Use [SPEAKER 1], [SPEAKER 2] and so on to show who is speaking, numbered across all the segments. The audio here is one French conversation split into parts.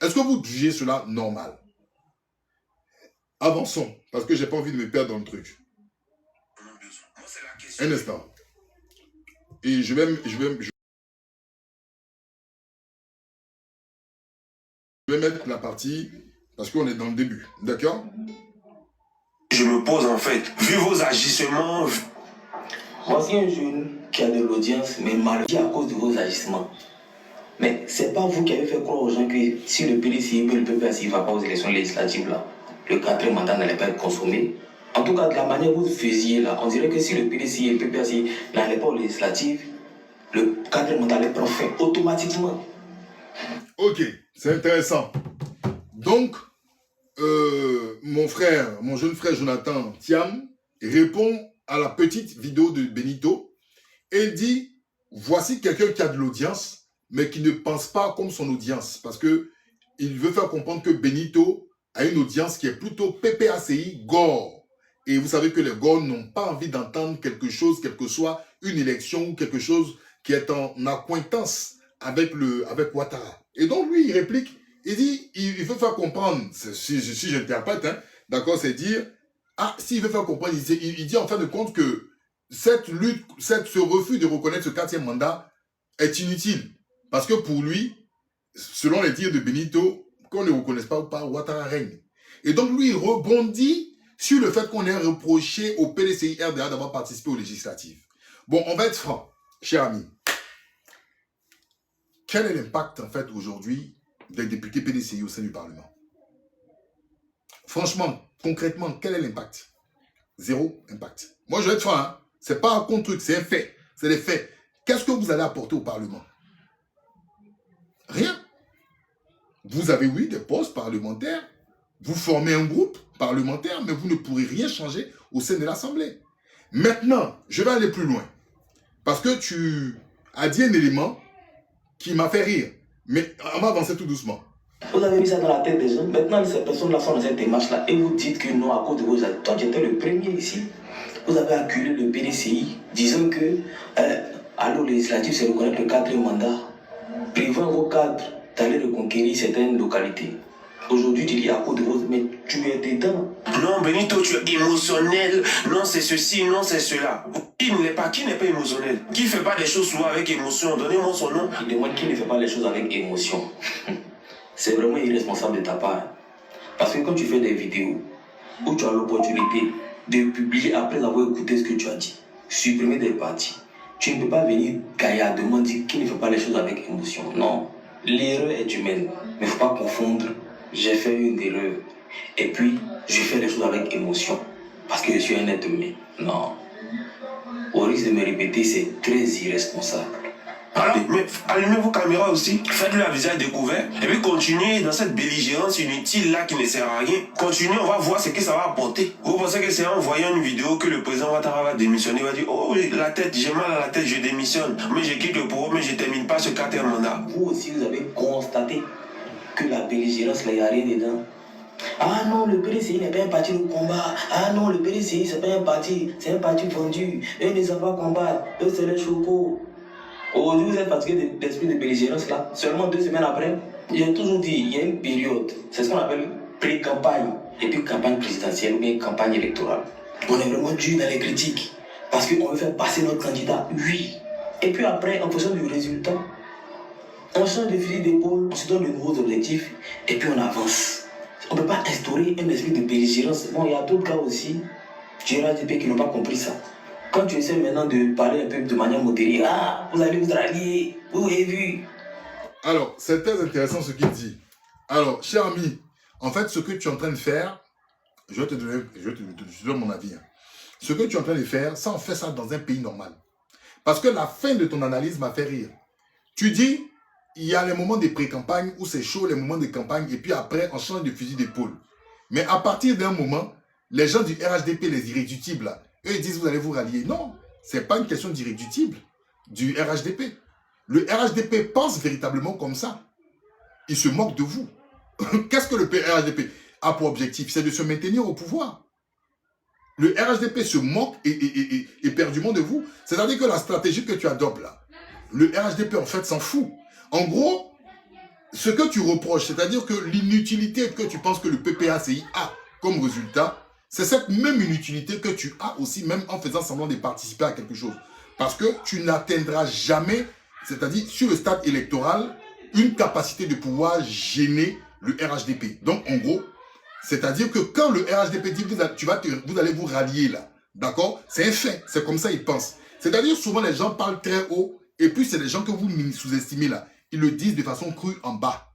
[SPEAKER 1] Est-ce que vous jugez cela normal? Avançons, parce que j'ai pas envie de me perdre dans le truc. Un instant. Et je vais mettre la partie, parce qu'on est dans le début, d'accord?
[SPEAKER 2] Je me pose en fait, vu vos agissements...
[SPEAKER 3] Voici un jeune qui a de l'audience, mais malheureusement à cause de vos agissements. Mais c'est pas vous qui avez fait croire aux gens que si le PDCI et le PPACI ne va pas aux élections législatives, là, le 4e mandat n'allait pas être consommé. En tout cas, de la manière dont vous faisiez là, on dirait que si le PDCI et le PPACI n'allaient pas aux législatives, le 4e mandat allait prendre fin automatiquement.
[SPEAKER 1] Ok, c'est intéressant. Donc, mon jeune frère Jonathan Thiam répond à la petite vidéo de Benito et dit, voici quelqu'un qui a de l'audience, mais qui ne pense pas comme son audience, parce que il veut faire comprendre que Benito a une audience qui est plutôt PPACI Gore. Et vous savez que les Gore n'ont pas envie d'entendre quelque chose, quelle que soit une élection ou quelque chose qui est en accointance avec Ouattara. Et donc lui, il réplique, il dit, il veut faire comprendre, si j'interprète, hein, d'accord, c'est dire, s'il veut faire comprendre, il dit en fin de compte que cette lutte, ce refus de reconnaître ce 4e mandat est inutile. Parce que pour lui, selon les dires de Benito, qu'on ne reconnaisse pas ou pas, Ouattara règne. Et donc lui, il rebondit sur le fait qu'on ait reproché au PDCI-RDA d'avoir participé aux législatives. Bon, on va être franc, cher ami. Quel est l'impact, en fait, aujourd'hui, des députés PDCI au sein du Parlement? Franchement, concrètement, quel est l'impact? Zéro impact. Moi, je vais être franc, hein. C'est pas un contre-truc, c'est un fait. C'est des faits. Qu'est-ce que vous allez apporter au Parlement? Rien. Vous avez, oui, des postes parlementaires. Vous formez un groupe parlementaire, mais vous ne pourrez rien changer au sein de l'Assemblée. Maintenant, je vais aller plus loin. Parce que tu as dit un élément qui m'a fait rire. Mais on va avancer tout doucement.
[SPEAKER 3] Vous avez mis ça dans la tête des gens. Maintenant, ces personnes-là sont dans cette démarche-là et vous dites que non, à cause de vos actes. Toi, tu étais le premier ici. Vous avez acculé le PDCI disant que aller aux législatives, c'est reconnaître le 4e mandat, privant vos cadres d'aller reconquérir certaines localités. Aujourd'hui, tu dis à cause de vos... Mais tu es dedans.
[SPEAKER 2] Non, Benito, tu es émotionnel. Non, c'est ceci, non, c'est cela. Qui n'est pas émotionnel? Qui ne fait pas des choses souvent avec émotion? Donnez-moi son nom.
[SPEAKER 3] Il demande qui ne fait pas les choses avec émotion. C'est vraiment irresponsable de ta part. Parce que quand tu fais des vidéos où tu as l'opportunité de publier après avoir écouté ce que tu as dit, supprimer des parties, tu ne peux pas venir gaillardement dire qui ne fait pas les choses avec émotion. Non, l'erreur est humaine. Mais il ne faut pas confondre. J'ai fait une erreur. Et puis, je fais les choses avec émotion. Parce que je suis un être humain. Non. Au risque de me répéter, c'est très irresponsable.
[SPEAKER 2] Alors, mais allumez vos caméras aussi, faites-le à visage découvert, et puis continuez dans cette belligérance inutile là qui ne sert à rien. Continuez, on va voir ce que ça va apporter. Vous pensez que c'est en voyant une vidéo que le président Ouattara va démissionner, il va dire, oh la tête, j'ai mal à la tête, je démissionne, mais je quitte le pouvoir, mais je ne termine pas ce 4e mandat.
[SPEAKER 3] Vous aussi, vous avez constaté que la belligérance là, il n'y a rien dedans. Ah non, le PDCI n'est pas un parti de combat. Ah non, le PDCI, c'est pas un parti, c'est un parti vendu. Eux ne savent pas combattre, eux c'est les chocos. Aujourd'hui, vous êtes fatigué de l'esprit de belligérance là. Seulement 2 semaines après, j'ai toujours dit, il y a une période, c'est ce qu'on appelle pré-campagne, et puis campagne présidentielle ou bien campagne électorale. On est vraiment dur dans les critiques, parce qu'on veut faire passer notre candidat, oui. Et puis après, en fonction du résultat, on change de fusil d'épaule, on se donne de nouveaux objectifs, et puis on avance. On ne peut pas instaurer un esprit de belligérance. Bon, il y a d'autres cas aussi, Gérard Dépé, qui n'ont pas compris ça. Quand tu essaies maintenant de parler un peu de manière modérée, vous allez vous rallier, vous avez vu.
[SPEAKER 1] Alors, c'est très intéressant ce qu'il dit. Alors, cher ami, en fait, ce que tu es en train de faire, je te donne mon avis. Hein. Ce que tu es en train de faire, ça, on fait ça dans un pays normal. Parce que la fin de ton analyse m'a fait rire. Tu dis, il y a les moments de pré-campagne où c'est chaud, les moments de campagne, et puis après, on change de fusil d'épaule. Mais à partir d'un moment, les gens du RHDP, les irréductibles, là, eux, ils disent, vous allez vous rallier. Non, ce n'est pas une question d'irréductible du RHDP. Le RHDP pense véritablement comme ça. Il se moque de vous. Qu'est-ce que le RHDP a pour objectif? C'est de se maintenir au pouvoir. Le RHDP se moque éperdument de vous. C'est-à-dire que la stratégie que tu adoptes là, le RHDP en fait s'en fout. En gros, ce que tu reproches, c'est-à-dire que l'inutilité que tu penses que le PPACI a comme résultat, c'est cette même inutilité que tu as aussi, même en faisant semblant de participer à quelque chose. Parce que tu n'atteindras jamais, c'est-à-dire sur le stade électoral, une capacité de pouvoir gêner le RHDP. Donc, en gros, c'est-à-dire que quand le RHDP dit vous allez vous rallier là, d'accord? C'est un fait, c'est comme ça ils pensent. C'est-à-dire souvent les gens parlent très haut et puis c'est les gens que vous sous-estimez là. Ils le disent de façon crue en bas.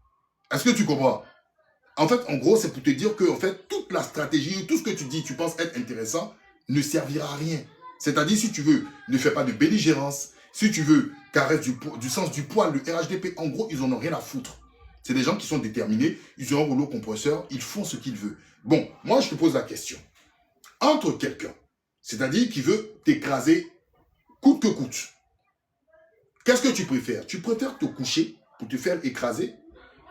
[SPEAKER 1] Est-ce que tu comprends? En fait, en gros, c'est pour te dire que en fait, toute la stratégie, tout ce que tu dis, tu penses être intéressant, ne servira à rien. C'est-à-dire, si tu veux, ne fais pas de belligérance. Si tu veux, caresse du sens du poil, le RHDP, en gros, ils n'en ont rien à foutre. C'est des gens qui sont déterminés, ils ont un rouleau compresseur, ils font ce qu'ils veulent. Bon, moi, je te pose la question. Entre quelqu'un, c'est-à-dire qui veut t'écraser coûte que coûte, qu'est-ce que tu préfères? Tu préfères te coucher pour te faire écraser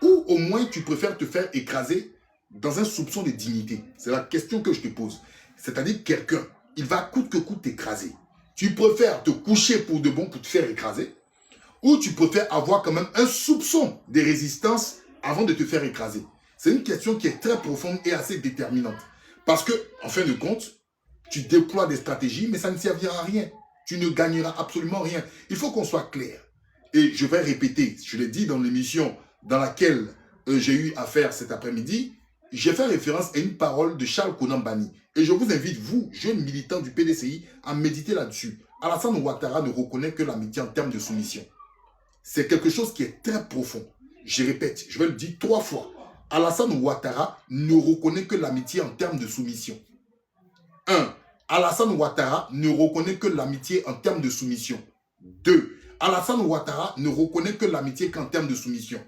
[SPEAKER 1] ou au moins tu préfères te faire écraser dans un soupçon de dignité? C'est la question que je te pose. C'est-à-dire quelqu'un, il va coûte que coûte t'écraser. Tu préfères te coucher pour de bon pour te faire écraser ou tu préfères avoir quand même un soupçon de résistance avant de te faire écraser? C'est une question qui est très profonde et assez déterminante. Parce que, en fin de compte, tu déploies des stratégies, mais ça ne servira à rien. Tu ne gagneras absolument rien. Il faut qu'on soit clair. Et je vais répéter, je l'ai dit dans l'émission dans laquelle j'ai eu affaire cet après-midi, j'ai fait référence à une parole de Charles Konan Banny. Et je vous invite, vous, jeunes militants du PDCI, à méditer là-dessus. Alassane Ouattara ne reconnaît que l'amitié en termes de soumission. C'est quelque chose qui est très profond. Je répète, je vais le dire 3 fois. Alassane Ouattara ne reconnaît que l'amitié en termes de soumission. 1. Alassane Ouattara ne reconnaît que l'amitié en termes de soumission. 2. Alassane Ouattara ne reconnaît que l'amitié qu'en termes de soumission.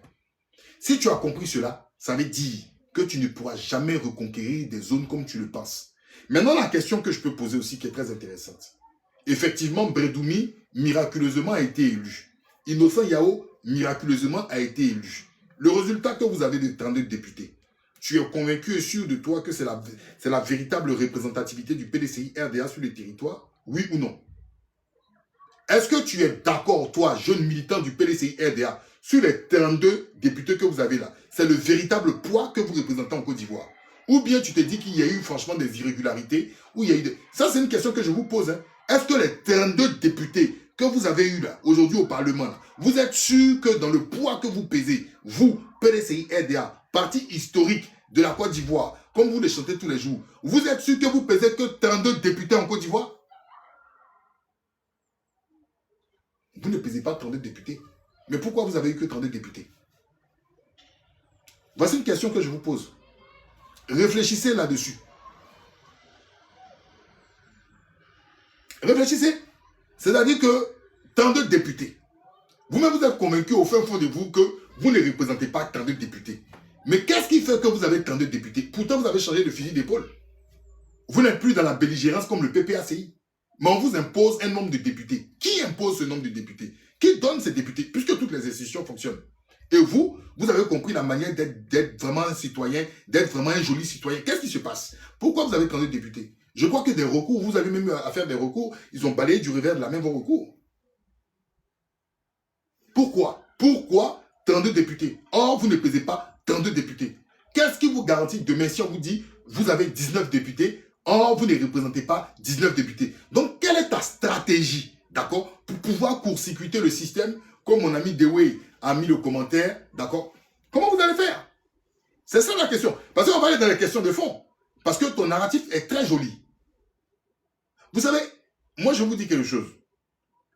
[SPEAKER 1] Si tu as compris cela, ça veut dire que tu ne pourras jamais reconquérir des zones comme tu le penses. Maintenant, la question que je peux poser aussi qui est très intéressante. Effectivement, Bredoumi, miraculeusement, a été élu. Innocent Yao, miraculeusement, a été élu. Le résultat que vous avez de 32 députés, tu es convaincu et sûr de toi que c'est la véritable représentativité du PDCI RDA sur le territoire? Oui ou non? Est-ce que tu es d'accord, toi, jeune militant du PDCI RDA, sur les 32 députés que vous avez là? C'est le véritable poids que vous représentez en Côte d'Ivoire? Ou bien tu te dis qu'il y a eu franchement des irrégularités? Ou il y a eu Ça, c'est une question que je vous pose. Hein. Est-ce que les 32 députés que vous avez eu là, aujourd'hui au Parlement, là, vous êtes sûr que dans le poids que vous pesez, vous, PDCI RDA, parti historique de la Côte d'Ivoire, comme vous le chantez tous les jours, vous êtes sûr que vous pesez que 32 députés en Côte d'Ivoire? Vous ne pesez pas 32 députés. Mais pourquoi vous avez eu que 32 députés? Voici une question que je vous pose. Réfléchissez là-dessus. Réfléchissez. C'est-à-dire que 32 députés. Vous-même, vous êtes convaincu au fin fond de vous que vous ne représentez pas 32 députés. Mais qu'est-ce qui fait que vous avez 32 députés? Pourtant, vous avez changé de fusil d'épaule. Vous n'êtes plus dans la belligérance comme le PPACI. Mais on vous impose un nombre de députés. Qui impose ce nombre de députés? Qui donne ces députés? Puisque toutes les institutions fonctionnent. Et vous, vous avez compris la manière d'être vraiment un citoyen, d'être vraiment un joli citoyen. Qu'est-ce qui se passe? Pourquoi vous avez 32 députés? Je crois que des recours, vous avez même à faire des recours, ils ont balayé du revers de la main vos recours. Pourquoi? Pourquoi 32 députés? Or, vous ne pesez pas 32 députés. Qu'est-ce qui vous garantit demain si on vous dit, vous avez 19 députés, or vous ne représentez pas 19 députés? Donc, quelle est ta stratégie, d'accord, pour pouvoir court-circuiter le système, comme mon ami Dewey a mis le commentaire, d'accord? Comment vous allez faire? C'est ça la question. Parce qu'on va aller dans les questions de fond. Parce que ton narratif est très joli. Vous savez, moi je vous dis quelque chose.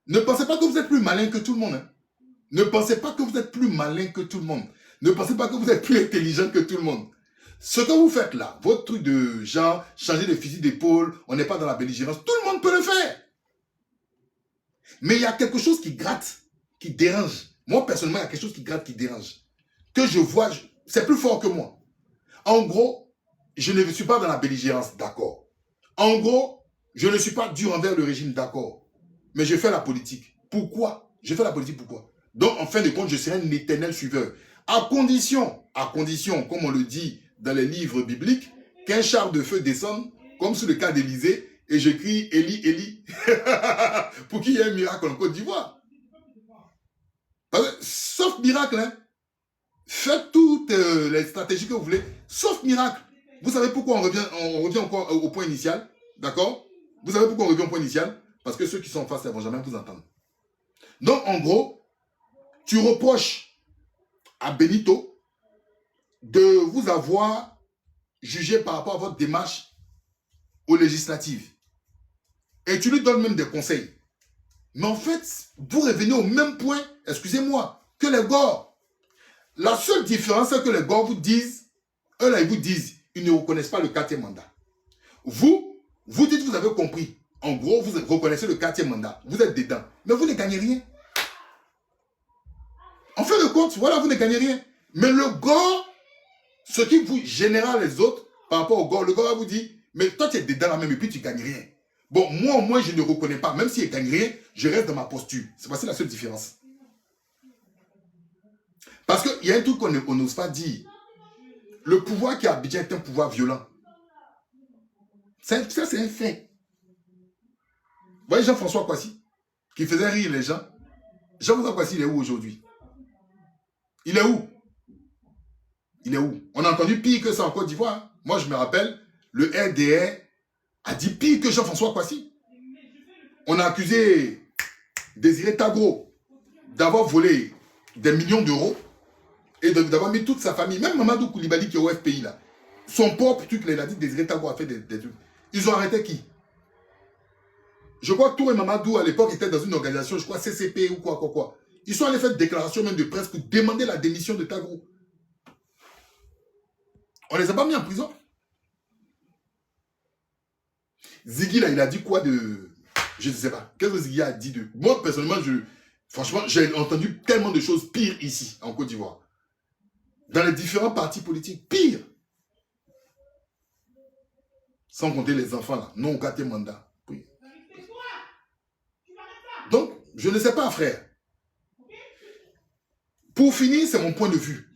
[SPEAKER 1] Ne pensez pas que vous êtes plus malin que tout le monde. Hein. Ne pensez pas que vous êtes plus malin que tout le monde. Ne pensez pas que vous êtes plus intelligent que tout le monde. Ce que vous faites là, votre truc de genre, changer de fusil d'épaule, on n'est pas dans la belligérance, tout le monde peut le faire. Mais il y a quelque chose qui gratte, qui dérange. Moi, personnellement, il y a quelque chose qui gratte, qui dérange. Que je vois, c'est plus fort que moi. En gros, je ne suis pas dans la belligérance, d'accord. En gros, je ne suis pas dur envers le régime, d'accord. Mais je fais la politique. Pourquoi? Je fais la politique pourquoi? Donc, en fin de compte, je serai un éternel suiveur. À condition, comme on le dit dans les livres bibliques, qu'un char de feu descende, comme sur le cas d'Élysée, et je crie Élie, Élie, pour qu'il y ait un miracle en Côte d'Ivoire. Sauf miracle, hein. Faites toutes les stratégies que vous voulez, sauf miracle. Vous savez pourquoi on revient encore au point initial? D'accord? Vous savez pourquoi on revient au point initial? Parce que ceux qui sont en face, ils ne vont jamais vous entendre. Donc, en gros, tu reproches à Benito de vous avoir jugé par rapport à votre démarche aux législatives. Et tu lui donnes même des conseils. Mais en fait, vous revenez au même point, excusez-moi, que les Gors. La seule différence, c'est que les Gors vous disent, eux là, ils vous disent, ils ne reconnaissent pas le 4e mandat. Vous dites que vous avez compris. En gros, vous reconnaissez le 4e mandat. Vous êtes dedans. Mais vous ne gagnez rien. En fin de compte, voilà, vous ne gagnez rien. Mais le Gors, ce qui vous génère les autres par rapport au Gors, le Gors vous dit, mais toi tu es dedans là même et puis tu ne gagnes rien. Bon, moi au moins je ne reconnais pas. Même si je ne gagne rien, je reste dans ma posture. C'est la seule différence. Parce qu'il y a un truc qu'on n'ose pas dire. Le pouvoir qui a Abidjan est un pouvoir violent. Ça c'est un fait. Vous voyez Jean-François Kouassi, qui faisait rire les gens. Jean-François Kouassi, il est où aujourd'hui? Il est où? Il est où? On a entendu pire que ça en Côte d'Ivoire. Moi, je me rappelle, le RDR a dit pire que Jean-François Kouassi. On a accusé Désiré Tagro d'avoir volé des millions d'euros et d'avoir mis toute sa famille, même Mamadou Koulibaly qui est au FPI là. Son propre truc, il a dit que Désiré Tagro a fait des trucs. Ils ont arrêté qui? Je crois que Touré Mamadou à l'époque était dans une organisation, je crois CCP ou quoi. Ils sont allés faire une déclaration même de presse pour demander la démission de Tagro. On les a pas mis en prison. Ziggy là, il a dit quoi de... Je ne sais pas. Qu'est-ce que Ziggy a dit de... Moi personnellement, franchement, j'ai entendu tellement de choses pires ici, en Côte d'Ivoire. Dans les différents partis politiques, pire. Sans compter les enfants là, non au 4e mandat. Oui. Donc, je ne sais pas, frère. Pour finir, c'est mon point de vue.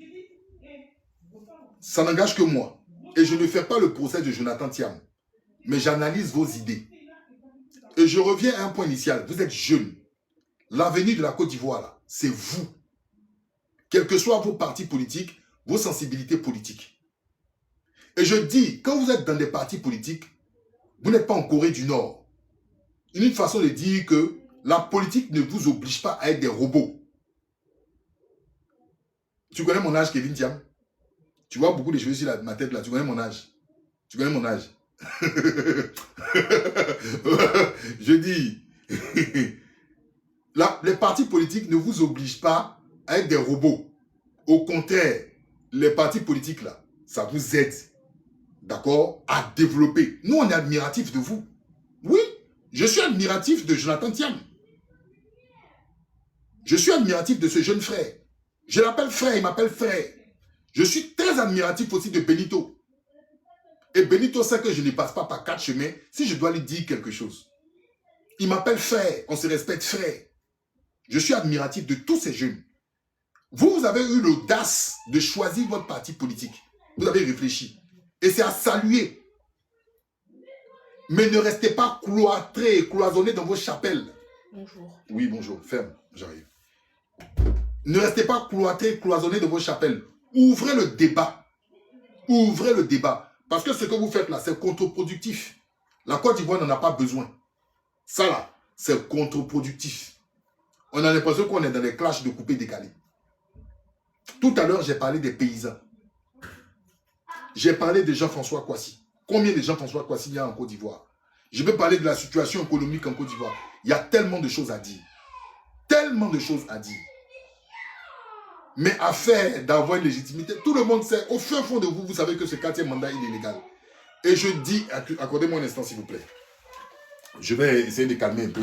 [SPEAKER 1] Ça n'engage que moi. Et je ne fais pas le procès de Jonathan Thiam. Mais j'analyse vos idées. Et je reviens à un point initial. Vous êtes jeunes. L'avenir de la Côte d'Ivoire, là, c'est vous. Quels que soient vos partis politiques, vos sensibilités politiques. Et je dis, quand vous êtes dans des partis politiques, vous n'êtes pas en Corée du Nord. Une façon de dire que la politique ne vous oblige pas à être des robots. Tu connais mon âge, Kevin Thiam? Tu vois beaucoup de cheveux sur ma tête là. Tu connais mon âge? Tu connais mon âge? Je dis, les partis politiques ne vous obligent pas à être des robots. Au contraire, les partis politiques là, ça vous aide, d'accord, à développer. Nous, on est admiratifs de vous. Oui, je suis admiratif de Jonathan Thiam. Je suis admiratif de ce jeune frère. Je l'appelle frère, il m'appelle frère. Je suis très admiratif aussi de Benito. Et Benito sait que je ne passe pas par 4 chemins si je dois lui dire quelque chose. Il m'appelle frère, on se respecte frère. Je suis admiratif de tous ces jeunes. Vous avez eu l'audace de choisir votre parti politique. Vous avez réfléchi. Et c'est à saluer. Mais ne restez pas cloîtrés et cloisonnés dans vos chapelles.
[SPEAKER 4] Bonjour.
[SPEAKER 1] Oui, bonjour. Ferme, j'arrive. Ne restez pas cloîtrés et cloisonnés dans vos chapelles. Ouvrez le débat. Ouvrez le débat. Parce que ce que vous faites là, c'est contre-productif. La Côte d'Ivoire n'en a pas besoin. Ça là, c'est contre-productif. On a l'impression qu'on est dans des clashs de coupés décalés. Tout à l'heure, j'ai parlé des paysans. J'ai parlé de Jean-François Kouassi. Combien de Jean-François Kouassi il y a en Côte d'Ivoire? Je vais parler de la situation économique en Côte d'Ivoire. Il y a tellement de choses à dire. Tellement de choses à dire. Mais affaire d'avoir une légitimité, tout le monde sait, au fin fond de vous, vous savez que ce 4e mandat, il est illégal. Et je dis, accordez-moi un instant s'il vous plaît. Je vais essayer de calmer un peu.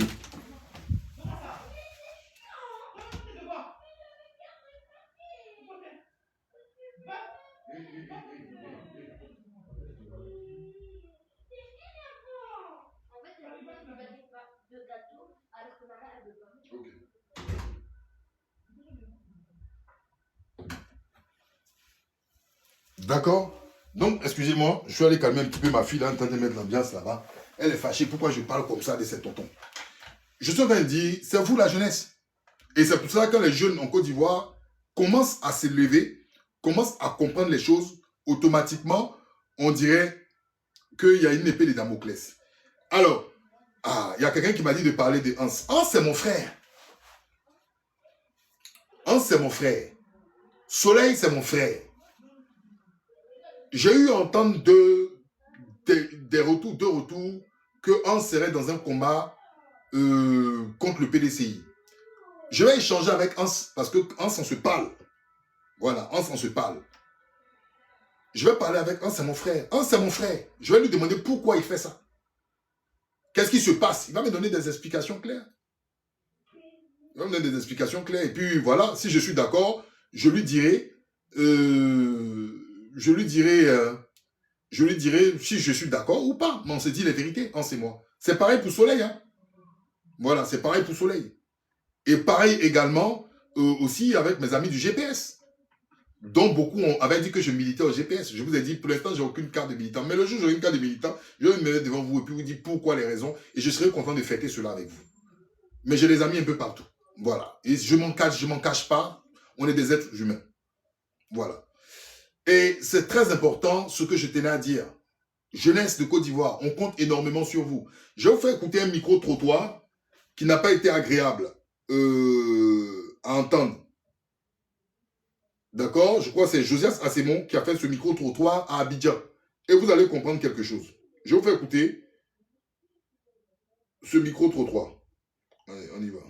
[SPEAKER 1] D'accord? Donc, excusez-moi, je suis allé calmer un petit peu ma fille là, en train de mettre l'ambiance là-bas. Elle est fâchée. Pourquoi je parle comme ça de ses tontons? Je suis en train de dire, c'est vous la jeunesse. Et c'est pour ça que les jeunes en Côte d'Ivoire commencent à se lever commence à comprendre les choses, automatiquement, on dirait qu'il y a une épée de Damoclès. Alors, il y a quelqu'un qui m'a dit de parler de Hans. Hans, c'est mon frère. Hans, c'est mon frère. Soleil, c'est mon frère. J'ai eu à entendre deux retours que Hans serait dans un combat contre le PDCI. Je vais échanger avec Hans parce que Hans, on se parle. Voilà, Hans, on se parle. Je vais parler avec Hans, c'est mon frère. Hans, c'est mon frère. Je vais lui demander pourquoi il fait ça. Qu'est-ce qui se passe? Il va me donner des explications claires. Il va me donner des explications claires. Et puis voilà, si je suis d'accord, je lui dirai si je suis d'accord ou pas. Mais on se dit la vérité, Hans et moi. C'est pareil pour Soleil. Hein. Voilà, c'est pareil pour Soleil. Et pareil également aussi avec mes amis du GPS. Dont beaucoup avaient dit que je militais au GPS. Je vous ai dit, pour l'instant, j'ai aucune carte de militant. Mais le jour où j'aurai une carte de militant, je vais me mettre devant vous et puis vous dire pourquoi les raisons. Et je serai content de fêter cela avec vous. Mais j'ai les amis un peu partout. Voilà. Et je m'en cache pas. On est des êtres humains. Voilà. Et c'est très important ce que je tenais à dire. Jeunesse de Côte d'Ivoire, on compte énormément sur vous. Je vais vous faire écouter un micro-trottoir qui n'a pas été agréable à entendre. D'accord? Je crois que c'est Josias Assemon qui a fait ce micro-trottoir à Abidjan. Et vous allez comprendre quelque chose. Je vais vous faire écouter ce micro-trottoir. Allez, on y va.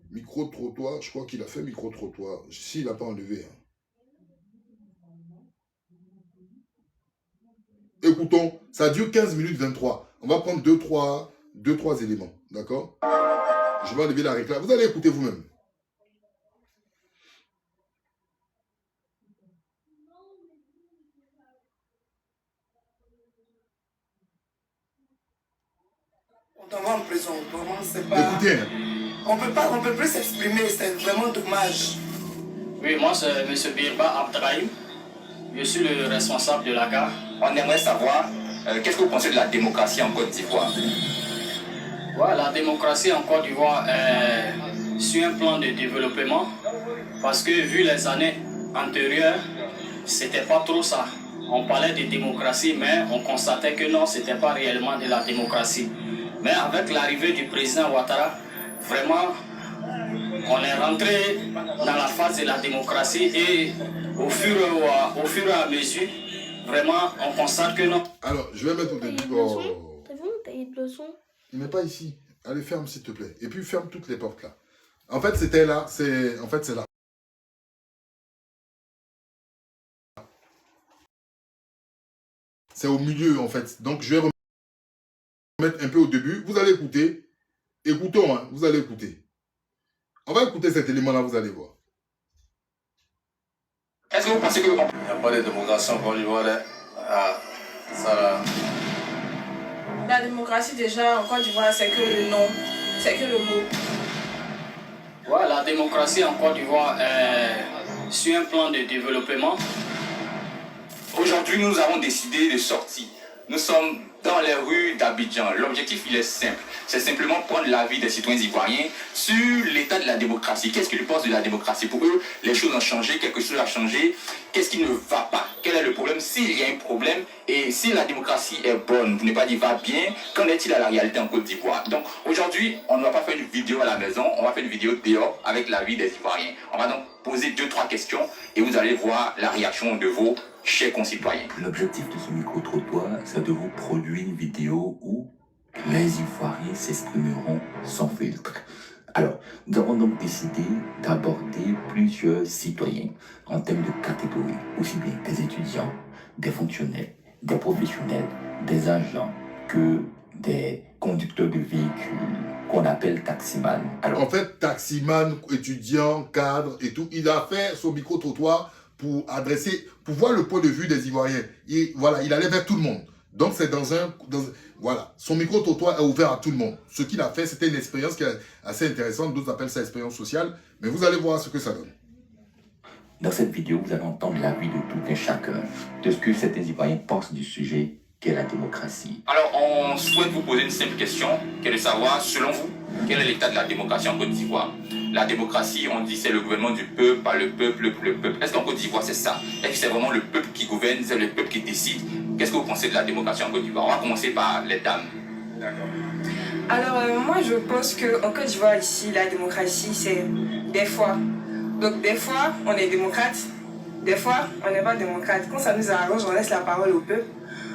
[SPEAKER 1] Micro-trottoir, je crois qu'il a fait micro-trottoir. S'il n'a pas enlevé. Hein. Écoutons, ça dure 15 minutes 23. On va prendre 2-3 éléments. D'accord? Je vais enlever la réclame. Vous allez écouter vous-même.
[SPEAKER 4] On va en prison, vraiment, c'est pas...
[SPEAKER 1] Écoutez.
[SPEAKER 4] On peut plus s'exprimer, c'est vraiment dommage.
[SPEAKER 5] Oui, moi c'est M. Birba Abdraïm. Je suis le responsable de la gare.
[SPEAKER 6] On aimerait savoir qu'est-ce que vous pensez de la démocratie en Côte d'Ivoire?
[SPEAKER 5] Ouais, la démocratie en Côte d'Ivoire est sur un plan de développement parce que vu les années antérieures, c'était pas trop ça. On parlait de démocratie, mais on constatait que non, c'était pas réellement de la démocratie. Mais avec l'arrivée du président Ouattara, vraiment, on est rentré dans la phase de la démocratie et au fur et à mesure, vraiment, on constate que non.
[SPEAKER 1] Alors, je vais mettre au début.
[SPEAKER 7] T'as vu mon cahier de leçons?
[SPEAKER 1] Il n'est pas ici. Allez, ferme s'il te plaît. Et puis, ferme toutes les portes là. En fait, c'était là. En fait, c'est là. C'est au milieu, en fait. Donc, je vais remettre un peu au début. Vous allez écouter. Écoutons, hein. Vous allez écouter. On va écouter cet élément-là, vous allez voir.
[SPEAKER 6] Est-ce que vous pensez que...
[SPEAKER 8] Il n'y a pas de démocratie en Côte d'Ivoire. Ça là.
[SPEAKER 9] La démocratie déjà en Côte d'Ivoire, c'est que le nom, c'est que le mot.
[SPEAKER 5] Ouais, la démocratie en Côte d'Ivoire est sur un plan de développement.
[SPEAKER 6] Aujourd'hui, nous avons décidé de sortir. Nous sommes dans les rues d'Abidjan. L'objectif, il est simple. C'est simplement prendre l'avis des citoyens ivoiriens sur l'état de la démocratie. Qu'est-ce qu'ils pensent de la démocratie? Pour eux, les choses ont changé, quelque chose a changé. Qu'est-ce qui ne va pas? Quel est le problème? S'il y a un problème, et si la démocratie est bonne, pour ne pas dire va bien, qu'en est-il à la réalité en Côte d'Ivoire? Donc aujourd'hui, on ne va pas faire une vidéo à la maison, on va faire une vidéo dehors avec l'avis des Ivoiriens. On va donc poser 2-3 questions et vous allez voir la réaction de vos chers concitoyens.
[SPEAKER 10] L'objectif de ce micro-trottoir, c'est de vous produire une vidéo où les Ivoiriens s'exprimeront sans filtre. Alors, nous avons donc décidé d'aborder plusieurs citoyens en termes de catégories, aussi bien des étudiants, des fonctionnaires, des professionnels, des agents que des conducteurs de véhicules qu'on appelle taximan. Alors,
[SPEAKER 1] en fait, taximan, étudiant, cadre et tout, il a fait son micro-trottoir pour voir le point de vue des Ivoiriens. Voilà, il allait vers tout le monde. Donc, c'est voilà, son micro-trottoir est ouvert à tout le monde. Ce qu'il a fait, c'était une expérience qui est assez intéressante. D'autres appellent ça expérience sociale. Mais vous allez voir ce que ça donne.
[SPEAKER 10] Dans cette vidéo, vous allez entendre l'avis de tout un chacun, de ce que certains Ivoiriens pensent du sujet qu'est la démocratie.
[SPEAKER 6] Alors, on souhaite vous poser une simple question, qui est de savoir, selon vous, quel est l'état de la démocratie en Côte d'Ivoire? la démocratie, on dit c'est le gouvernement du peuple, par le peuple, pour le peuple. Est-ce qu'en Côte d'Ivoire c'est ça? Est-ce que c'est vraiment le peuple qui gouverne, c'est le peuple qui décide? Qu'est-ce que vous pensez de la démocratie en Côte d'Ivoire? On va commencer par les dames.
[SPEAKER 11] D'accord. Alors moi je pense qu'en Côte d'Ivoire ici, la démocratie c'est des fois. Donc des fois on est démocrate, des fois on n'est pas démocrate. Quand ça nous arrange, on laisse la parole au peuple.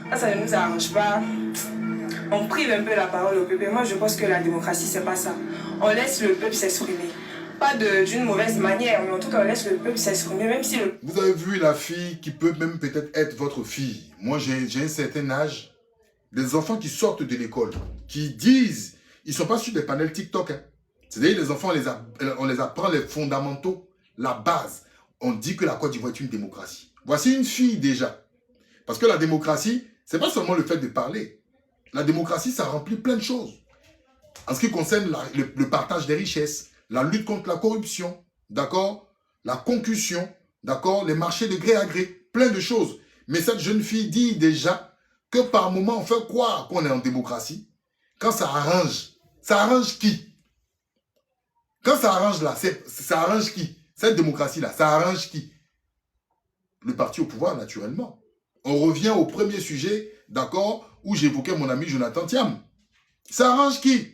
[SPEAKER 11] Quand ça ne nous arrange pas, on prive un peu la parole au peuple. Et moi je pense que la démocratie c'est pas ça. On laisse le peuple s'exprimer. Pas d'une mauvaise manière, mais en tout cas on laisse le peuple s'exprimer, même si le...
[SPEAKER 1] Vous avez vu la fille qui peut même peut-être être votre fille. Moi j'ai un certain âge. Des enfants qui sortent de l'école, qui disent, ils ne sont pas sur des panels TikTok. Hein. C'est-à-dire les enfants, on les apprend les fondamentaux, la base. On dit que la Côte d'Ivoire est une démocratie. Voici une fille déjà. Parce que la démocratie, ce n'est pas seulement le fait de parler. La démocratie, ça remplit plein de choses. En ce qui concerne le partage des richesses, la lutte contre la corruption, d'accord, la concussion, d'accord, les marchés de gré à gré, plein de choses. Mais cette jeune fille dit déjà que par moment, on fait croire qu'on est en démocratie. Quand ça arrange qui? Quand ça arrange là, ça arrange qui? Cette démocratie-là, ça arrange qui? Le parti au pouvoir, naturellement. On revient au premier sujet, d'accord, où j'évoquais mon ami Jonathan Thiam. Ça arrange qui?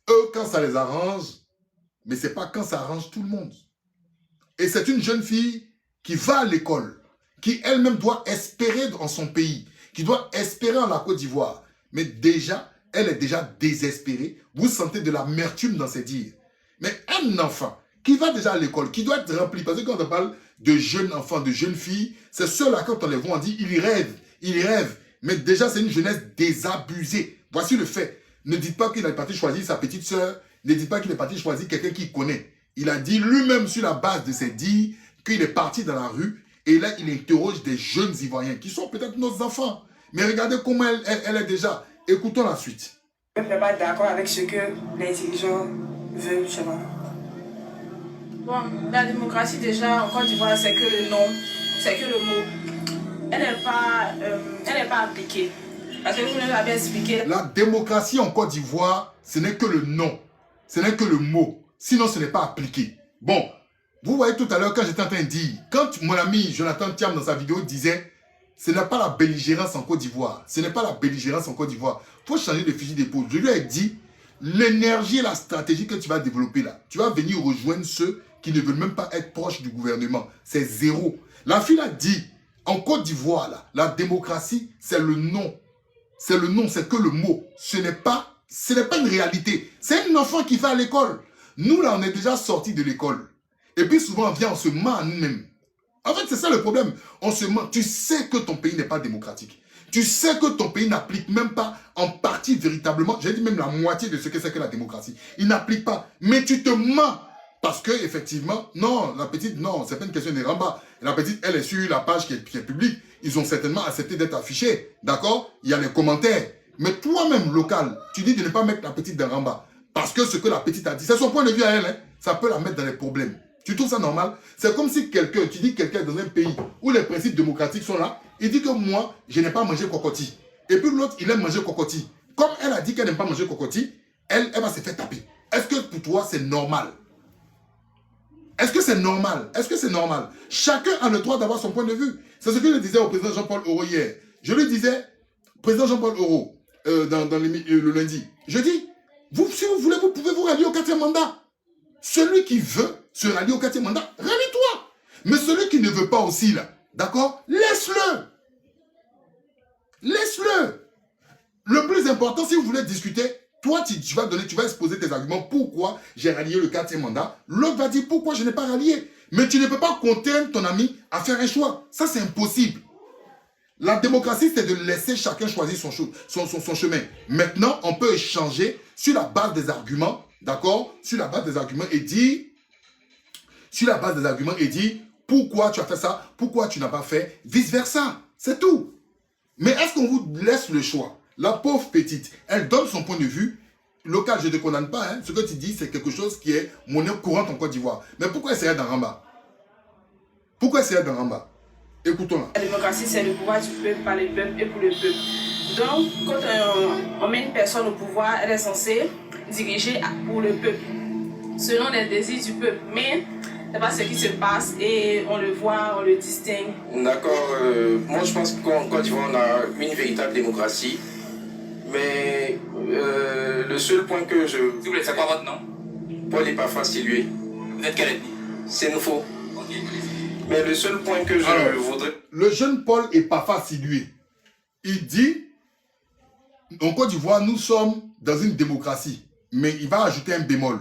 [SPEAKER 1] Eux, quand ça les arrange, mais ce n'est pas quand ça arrange tout le monde. Et c'est une jeune fille qui va à l'école, qui elle-même doit espérer en son pays, qui doit espérer en la Côte d'Ivoire. Mais déjà, elle est déjà désespérée. Vous sentez de l'amertume dans ses dires. Mais un enfant qui va déjà à l'école, qui doit être rempli, parce que quand on parle de jeunes enfants, de jeunes filles, c'est ceux-là, quand on les voit, on dit, ils rêvent. Mais déjà, c'est une jeunesse désabusée. Voici le fait. Ne dites pas qu'il est parti choisir sa petite sœur. Ne dites pas qu'il est parti choisir quelqu'un qu'il connaît. Il a dit lui-même sur la base de ses dires qu'il est parti dans la rue. Et là, il interroge des jeunes Ivoiriens qui sont peut-être nos enfants. Mais regardez comment elle est déjà. Écoutons la suite.
[SPEAKER 11] Je ne suis pas d'accord avec ce que les dirigeants veulent, je sais pas.
[SPEAKER 9] Bon, la démocratie déjà, en Côte d'Ivoire, c'est que le nom, c'est que le mot. Elle n'est pas appliquée. Parce que vous nous l'avez expliqué.
[SPEAKER 1] La démocratie en Côte d'Ivoire, ce n'est que le nom. Ce n'est que le mot. Sinon, ce n'est pas appliqué. Bon. Vous voyez tout à l'heure quand j'étais en train de dire, quand mon ami Jonathan Thiam dans sa vidéo disait, ce n'est pas la belligérance en Côte d'Ivoire, ce n'est pas la belligérance en Côte d'Ivoire, il faut changer de fusil d'épaule. Je lui ai dit, l'énergie et la stratégie que tu vas développer là, tu vas venir rejoindre ceux qui ne veulent même pas être proches du gouvernement. C'est zéro. La fille a dit, en Côte d'Ivoire là, la démocratie, c'est le nom. C'est le nom, c'est que le mot. Ce n'est pas une réalité. C'est un enfant qui va à l'école. Nous là, on est déjà sortis de l'école. Et puis souvent, on vient, on se ment à nous-mêmes. En fait, c'est ça le problème. On se ment. Tu sais que ton pays n'est pas démocratique. Tu sais que ton pays n'applique même pas en partie véritablement, j'ai dit même la moitié de ce que c'est que la démocratie. Il n'applique pas. Mais tu te mens. Parce que effectivement, non, la petite, non, c'est pas une question de Ramba. La petite, elle est sur la page qui est publique. Ils ont certainement accepté d'être affichés. D'accord? Il y a les commentaires. Mais toi-même, local, tu dis de ne pas mettre la petite dans Ramba. Parce que ce que la petite a dit, c'est son point de vue à elle. Hein, ça peut la mettre dans les problèmes. Tu trouves ça normal? C'est comme si quelqu'un, tu dis quelqu'un dans un pays où les principes démocratiques sont là, il dit que moi, je n'ai pas mangé cocotti. Et puis l'autre, il aime manger cocotti. Comme elle a dit qu'elle n'aime pas manger cocotti, elle va se faire taper. Est-ce que pour toi, c'est normal? Est-ce que c'est normal? Est-ce que c'est normal? Chacun a le droit d'avoir son point de vue. C'est ce que je disais au président Jean-Paul Oro hier. Je lui disais, président Jean-Paul Oro, le lundi, je dis, si vous voulez, vous pouvez vous rallier au 4e mandat. Celui qui veut se rallier au 4e mandat, rallie-toi. Mais celui qui ne veut pas aussi, là, d'accord, laisse-le. Laisse-le. Le plus important, si vous voulez discuter, toi, tu vas exposer tes arguments. Pourquoi j'ai rallié le 4e mandat? L'autre va dire pourquoi je n'ai pas rallié. Mais tu ne peux pas contraindre ton ami à faire un choix. Ça, c'est impossible. La démocratie, c'est de laisser chacun choisir son chemin. Maintenant, on peut échanger sur la base des arguments, d'accord? Sur la base des arguments et dire, pourquoi tu as fait ça, pourquoi tu n'as pas fait, vice-versa. C'est tout. Mais est-ce qu'on vous laisse le choix? La pauvre petite, elle donne son point de vue. Local, je ne te condamne pas. Hein. Ce que tu dis, c'est quelque chose qui est monnaie courante en Côte d'Ivoire. Mais pourquoi essayer dans Ramba? Pourquoi essayer dans Ramba? Écoutons-la.
[SPEAKER 11] La démocratie, c'est le pouvoir du peuple, par le peuple et pour le peuple. Donc, quand on met une personne au pouvoir, elle est censée diriger pour le peuple.
[SPEAKER 9] selon les désirs du peuple. Mais c'est pas ce qui se passe et on le voit, on le distingue.
[SPEAKER 12] D'accord. Moi, je pense qu'en Côte d'Ivoire, on a une véritable démocratie. Mais le seul point que je...
[SPEAKER 6] S'il vous plaît, c'est quoi votre nom?
[SPEAKER 12] Paul Epaphras Silué.
[SPEAKER 6] Vous êtes quelle ethnie?
[SPEAKER 12] C'est nouveau. Mais le seul point que je voudrais...
[SPEAKER 1] Le jeune Paul Epaphras Silué, il dit, en Côte d'Ivoire, nous sommes dans une démocratie. Mais il va ajouter un bémol.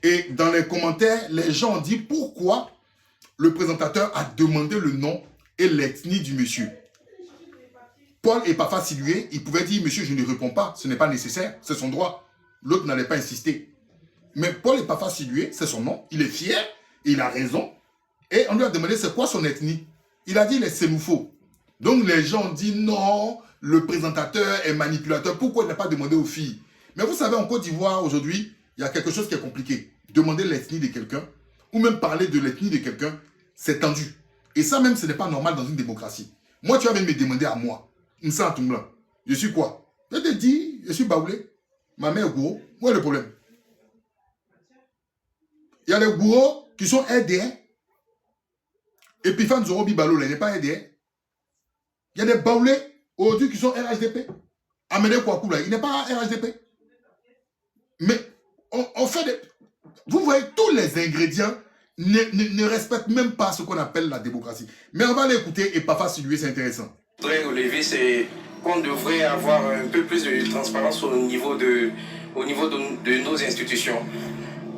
[SPEAKER 1] Et dans les commentaires, les gens ont dit pourquoi le présentateur a demandé le nom et l'ethnie du monsieur. Paul Epaphras Silué, il pouvait dire, monsieur, je ne réponds pas, ce n'est pas nécessaire, c'est son droit. L'autre n'allait pas insister. Mais Paul Epaphras Silué, c'est son nom, il est fier, il a raison. Et on lui a demandé c'est quoi son ethnie. Il a dit il est sénoufo. Donc les gens ont dit non, le présentateur est manipulateur. Pourquoi il n'a pas demandé aux filles? Mais vous savez, en Côte d'Ivoire, aujourd'hui, il y a quelque chose qui est compliqué. Demander l'ethnie de quelqu'un, ou même parler de l'ethnie de quelqu'un, c'est tendu. Et ça même, ce n'est pas normal dans une démocratie. Moi, tu vas même me demander à moi, Nsa Tumla, je suis quoi? Je te dis, je suis Baoulé. Ma mère est Gouro. Où est le problème? Il y a des Gouro qui sont RDR. Epiphane Zorobi Balo, il n'est pas RDR. Il y a des Baoulés aujourd'hui qui sont RHDP. Amédée Kouakoula, il n'est pas RHDP. Mais on fait des... Vous voyez, tous les ingrédients ne respectent même pas ce qu'on appelle la démocratie. Mais on va l'écouter et Epaphras Silué, c'est intéressant.
[SPEAKER 12] Ce que je voudrais relever, c'est qu'on devrait avoir un peu plus de transparence au niveau de nos institutions.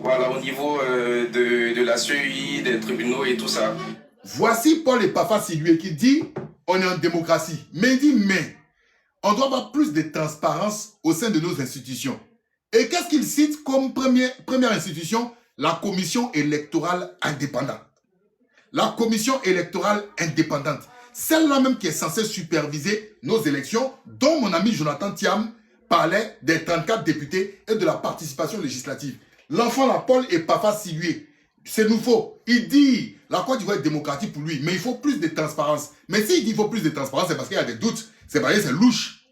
[SPEAKER 12] Voilà, au niveau de la CEI, des tribunaux et tout ça.
[SPEAKER 1] Voici Paul Epaphras Silué qui dit on est en démocratie. Mais il dit mais on doit avoir plus de transparence au sein de nos institutions. Et qu'est-ce qu'il cite comme première institution? La commission électorale indépendante. La commission électorale indépendante. Celle-là même qui est censée superviser nos élections, dont mon ami Jonathan Thiam parlait des 34 députés et de la participation législative. L'enfant, la Paul Epaphras Silué, c'est nouveau. Il dit, la Côte d'Ivoire est démocratique pour lui, mais il faut plus de transparence. Mais s'il dit qu'il faut plus de transparence, c'est parce qu'il y a des doutes. C'est parce que c'est louche.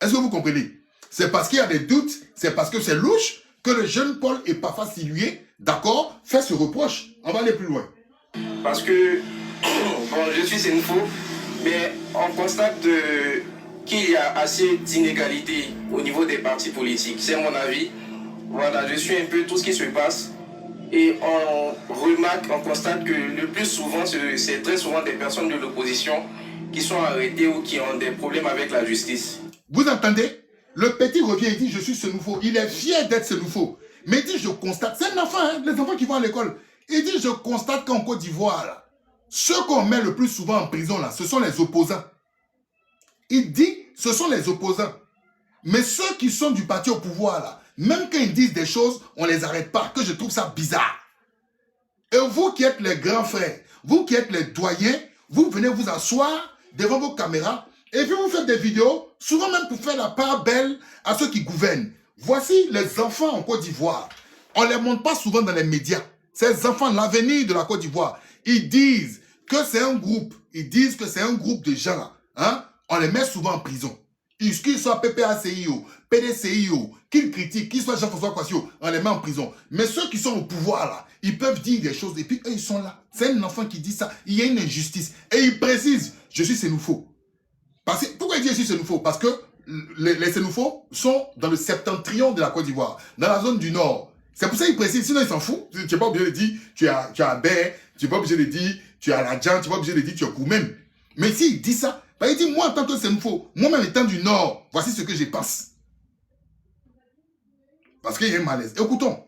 [SPEAKER 1] Est-ce que vous comprenez? C'est parce qu'il y a des doutes, c'est parce que c'est louche que le jeune Paul Epaphras Silué, d'accord, fait ce reproche. On va aller plus loin.
[SPEAKER 12] Parce que, bon, je suis sénoufo, mais on constate qu'il y a assez d'inégalités au niveau des partis politiques. C'est mon avis. Voilà, je suis un peu tout ce qui se passe. Et on remarque, on constate que le plus souvent, c'est très souvent des personnes de l'opposition qui sont arrêtées ou qui ont des problèmes avec la justice.
[SPEAKER 1] Vous entendez? Le petit revient et dit je suis sénoufo. Il est fier d'être sénoufo. Mais il dit je constate. C'est un enfant, hein, les enfants qui vont à l'école. Il dit je constate qu'en Côte d'Ivoire, ceux qu'on met le plus souvent en prison, là, ce sont les opposants. Il dit ce sont les opposants. Mais ceux qui sont du parti au pouvoir, là, même quand ils disent des choses, on ne les arrête pas, que je trouve ça bizarre. Et vous qui êtes les grands frères, vous qui êtes les doyens, vous venez vous asseoir devant vos caméras et puis vous faites des vidéos, souvent même pour faire la part belle à ceux qui gouvernent. Voici les enfants en Côte d'Ivoire. On ne les montre pas souvent dans les médias. Ces enfants, l'avenir de la Côte d'Ivoire, ils disent que c'est un groupe. Ils disent que c'est un groupe de gens là. Hein? On les met souvent en prison. Qu'ils soient PPACIO, PDCIO, qu'ils critiquent, qu'ils soient Jean-François Kouassio, on les met en prison. Mais ceux qui sont au pouvoir là, ils peuvent dire des choses et puis eux ils sont là. C'est un enfant qui dit ça. Il y a une injustice. Et il précise, je suis sénoufo. Pourquoi il dit je suis sénoufo? Parce que les sénoufos sont dans le septentrion de la Côte d'Ivoire, dans la zone du nord. C'est pour ça qu'il précise, sinon il s'en fout. Tu n'es pas obligé de dire tu es à Bé, tu n'es pas obligé de dire tu es à Ladjan, tu n'es pas obligé de dire tu es Koumen. Mais s'il dit ça, il dit moi en tant que sénoufo, moi-même étant du nord, voici ce que je pense. Parce qu'il y a un malaise. Écoutons.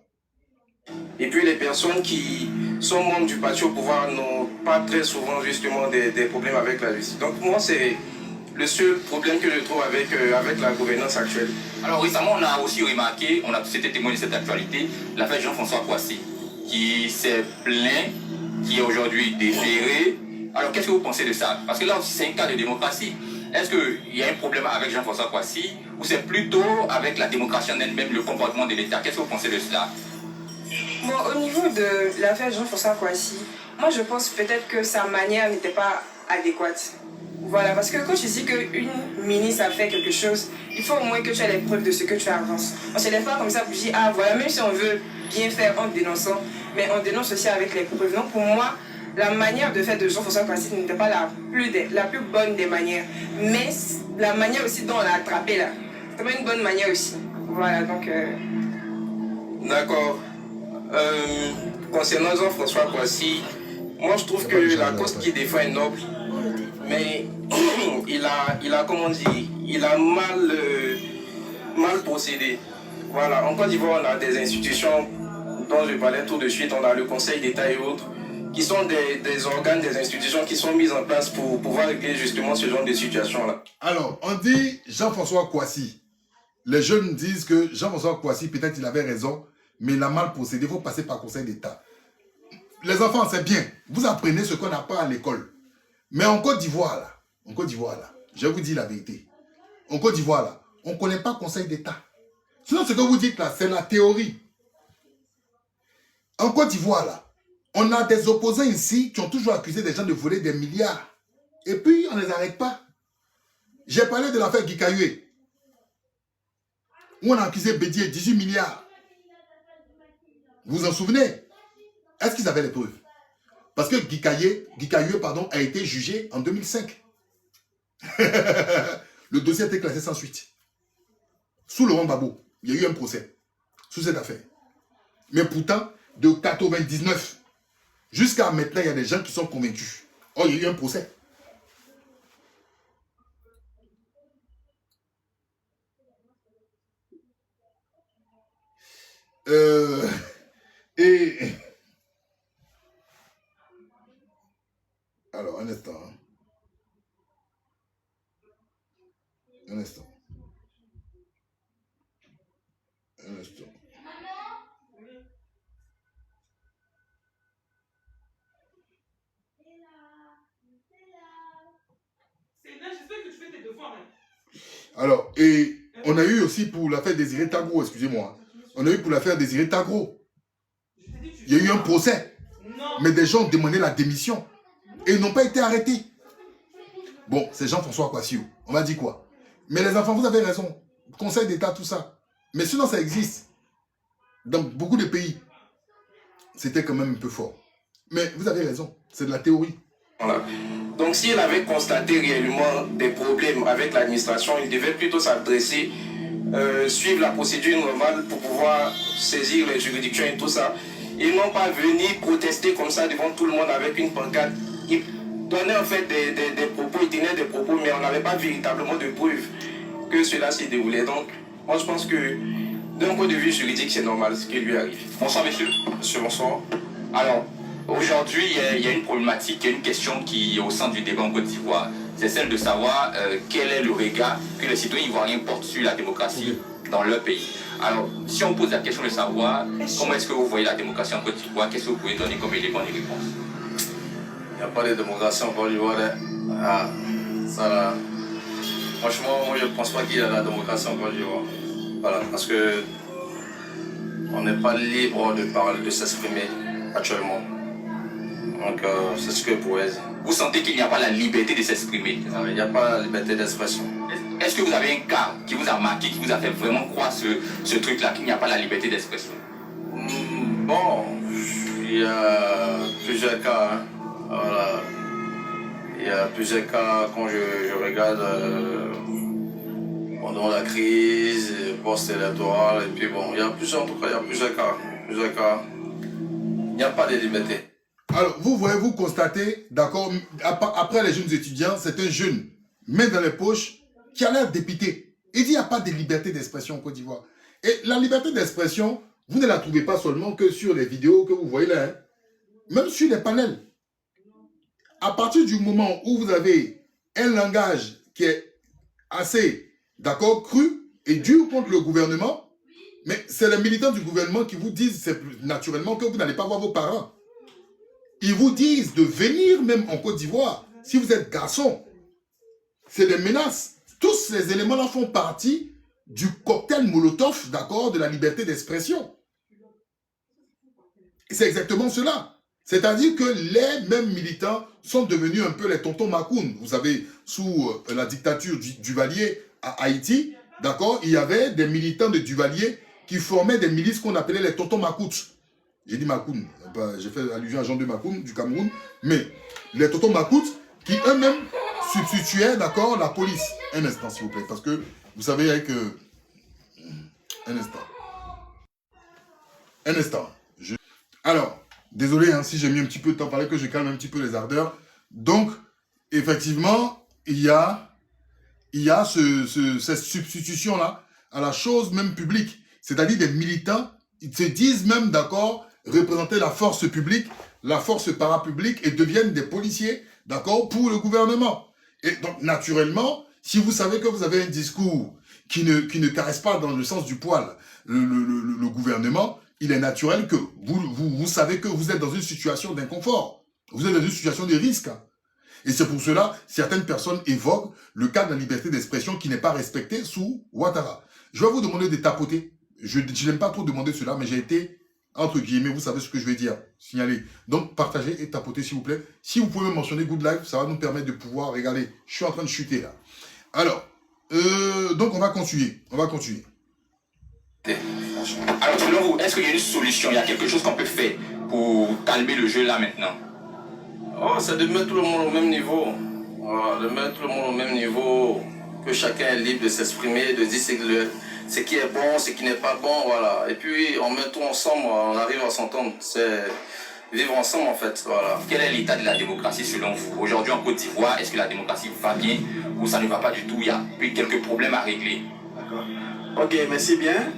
[SPEAKER 12] Et puis les personnes qui sont membres du parti au pouvoir n'ont pas très souvent justement des problèmes avec la justice. Donc moi c'est le seul problème que je trouve avec la gouvernance actuelle.
[SPEAKER 6] Alors récemment, on a aussi remarqué, on a tous été témoins de cette actualité, l'affaire Jean-François Kouassi, qui s'est plaint, qui est aujourd'hui déféré. Alors qu'est-ce que vous pensez de ça? Parce que là aussi c'est un cas de démocratie. Est-ce qu'il y a un problème avec Jean-François Kouassi ou c'est plutôt avec la démocratie en elle-même, le comportement de l'État? Qu'est-ce que vous pensez de cela?
[SPEAKER 11] Bon, au niveau de l'affaire Jean-François Kouassi, moi je pense peut-être que sa manière n'était pas adéquate. Voilà, parce que quand tu dis qu'une ministre a fait quelque chose, il faut au moins que tu aies les preuves de ce que tu avances. On ne se lève pas comme ça pour dire, ah voilà, même si on veut bien faire en dénonçant, mais on dénonce aussi avec les preuves. Donc pour moi, la manière de faire de Jean-François Kwasi n'était pas la plus bonne des manières. Mais la manière aussi dont on l'a attrapé là, c'était pas une bonne manière aussi. Voilà, donc...
[SPEAKER 12] D'accord. Concernant Jean-François Kwasi, moi je trouve que la cause qu'il défend est noble, mais il a comment dire, il a mal procédé. Voilà, en Côte d'Ivoire, on a des institutions dont je parlais tout de suite, on a le Conseil d'État et autres, qui sont des organes, des institutions qui sont mises en place pour pouvoir régler justement ce genre de situation-là.
[SPEAKER 1] Alors, on dit Jean-François Kwasi. Les jeunes disent que Jean-François Kwasi, peut-être il avait raison, mais il a mal procédé, il faut passer par le Conseil d'État. Les enfants, c'est bien, vous apprenez ce qu'on n'a pas à l'école. Mais en Côte d'Ivoire, là, je vous dis la vérité. En Côte d'Ivoire, là, on ne connaît pas le Conseil d'État. Sinon, ce que vous dites là, c'est la théorie. En Côte d'Ivoire, là, on a des opposants ici qui ont toujours accusé des gens de voler des milliards. Et puis, on ne les arrête pas. J'ai parlé de l'affaire Guikaye, où on a accusé Bédié 18 milliards. Vous vous en souvenez? Est-ce qu'ils avaient les preuves? Parce que Guikaye, a été jugé en 2005. Le dossier a été classé sans suite. Sous Laurent Gbagbo, il y a eu un procès sous cette affaire. Mais pourtant, de 99 jusqu'à maintenant, il y a des gens qui sont convaincus. Oh, il y a eu un procès. Alors, un instant. Un instant. Un instant. Alors, et on a eu aussi pour l'affaire Désiré Tagro, excusez-moi. On a eu pour l'affaire Désiré Tagro. Il y a eu un procès. Mais des gens ont demandé la démission. Et ils n'ont pas été arrêtés. Bon, c'est Jean-François Kwasi. On m'a dit quoi? Mais les enfants, vous avez raison. Conseil d'État, tout ça. Mais sinon, ça existe. Dans beaucoup de pays, c'était quand même un peu fort. Mais vous avez raison. C'est de la théorie.
[SPEAKER 12] Voilà. Donc, s'il avait constaté réellement des problèmes avec l'administration, il devait plutôt s'adresser, suivre la procédure normale pour pouvoir saisir les juridictions et tout ça. Et non pas venir protester comme ça devant tout le monde avec une pancarte. Il donnait en fait des propos, il tenait des propos, mais on n'avait pas véritablement de preuves que cela s'est déroulé. Donc, moi je pense que d'un point de vue juridique, c'est normal ce qui lui arrive.
[SPEAKER 6] Bonsoir messieurs.
[SPEAKER 12] Monsieur, bonsoir.
[SPEAKER 6] Alors, aujourd'hui, il y a une problématique, il y a une question qui est au centre du débat en Côte d'Ivoire. C'est celle de savoir quel est le regard que les citoyens ivoiriens portent sur la démocratie dans leur pays. Alors, si on pose la question de savoir comment est-ce que vous voyez la démocratie en Côte d'Ivoire, qu'est-ce que vous pouvez donner comme élément de réponse?
[SPEAKER 8] Il n'y a pas de démocratie en Côte d'Ivoire. Ah, ça là. Franchement, moi je ne pense pas qu'il y a la démocratie en Côte d'Ivoire. Voilà, parce que on n'est pas libre de parler, de s'exprimer actuellement. Donc c'est ce que je pourrais dire.
[SPEAKER 6] Vous sentez qu'il n'y a pas la liberté de s'exprimer?
[SPEAKER 8] Il n'y a pas la liberté d'expression.
[SPEAKER 6] Est-ce que vous avez un cas qui vous a marqué, qui vous a fait vraiment croire ce truc-là, qu'il n'y a pas la liberté d'expression?
[SPEAKER 8] Bon, il y a plusieurs cas. Hein. Voilà. Il y a plusieurs cas quand je regarde pendant la crise post-électorale. Et puis bon, il y a plusieurs, en tout cas, il y a plusieurs cas. Il n'y a pas de liberté.
[SPEAKER 1] Alors, vous voyez, vous constatez, d'accord, après les jeunes étudiants, c'est un jeune, main dans les poches, qui a l'air dépité. Il dit qu'il n'y a pas de liberté d'expression en Côte d'Ivoire. Et la liberté d'expression, vous ne la trouvez pas seulement que sur les vidéos que vous voyez là, hein. Même sur les panels. À partir du moment où vous avez un langage qui est assez, d'accord, cru et dur contre le gouvernement, mais c'est les militants du gouvernement qui vous disent naturellement que vous n'allez pas voir vos parents. Ils vous disent de venir même en Côte d'Ivoire si vous êtes garçon. C'est des menaces. Tous ces éléments-là font partie du cocktail Molotov, d'accord, de la liberté d'expression. Et c'est exactement cela. C'est-à-dire que les mêmes militants sont devenus un peu les tontons Macoun. Vous savez, sous la dictature du Duvalier à Haïti, d'accord, il y avait des militants de Duvalier qui formaient des milices qu'on appelait les tontons Macoutes. J'ai dit Macoun, j'ai fait allusion à Jean de Macoun du Cameroun, mais les tontons Macoutes qui eux-mêmes substituaient, d'accord, la police. Un instant, s'il vous plaît, parce que vous savez avec... un instant. Un instant. Alors, désolé hein, si j'ai mis un petit peu de temps, il fallait que je calme un petit peu les ardeurs. Donc, effectivement, il y a cette substitution-là à la chose même publique. C'est-à-dire des militants, ils se disent même, d'accord, représenter la force publique, la force parapublique et deviennent des policiers, d'accord, pour le gouvernement. Et donc, naturellement, si vous savez que vous avez un discours qui ne caresse pas dans le sens du poil le gouvernement, il est naturel que vous savez que vous êtes dans une situation d'inconfort. Vous êtes dans une situation de risque. Et c'est pour cela, certaines personnes évoquent le cas de la liberté d'expression qui n'est pas respecté sous Ouattara. Je vais vous demander de tapoter. Je n'aime pas trop demander cela, mais j'ai été, entre guillemets, vous savez ce que je vais dire, signaler. Donc, partagez et tapotez, s'il vous plaît. Si vous pouvez mentionner Good Life, ça va nous permettre de pouvoir regarder. Je suis en train de chuter, là. Alors, donc on va continuer.
[SPEAKER 6] Alors, selon vous, est-ce qu'il y a une solution? Il y a quelque chose qu'on peut faire pour calmer le jeu, là, maintenant?
[SPEAKER 8] Oh, c'est de mettre tout le monde au même niveau. Voilà, de mettre tout le monde au même niveau. Que chacun est libre de s'exprimer, de dire ce qui est bon, ce qui n'est pas bon, voilà. Et puis, en mettant ensemble, on arrive à s'entendre. C'est vivre ensemble, en fait, voilà.
[SPEAKER 6] Quel est l'état de la démocratie, selon vous? Aujourd'hui, en Côte d'Ivoire, est-ce que la démocratie va bien ou ça ne va pas du tout? Il y a quelques problèmes à régler.
[SPEAKER 13] D'accord. Ok, merci bien.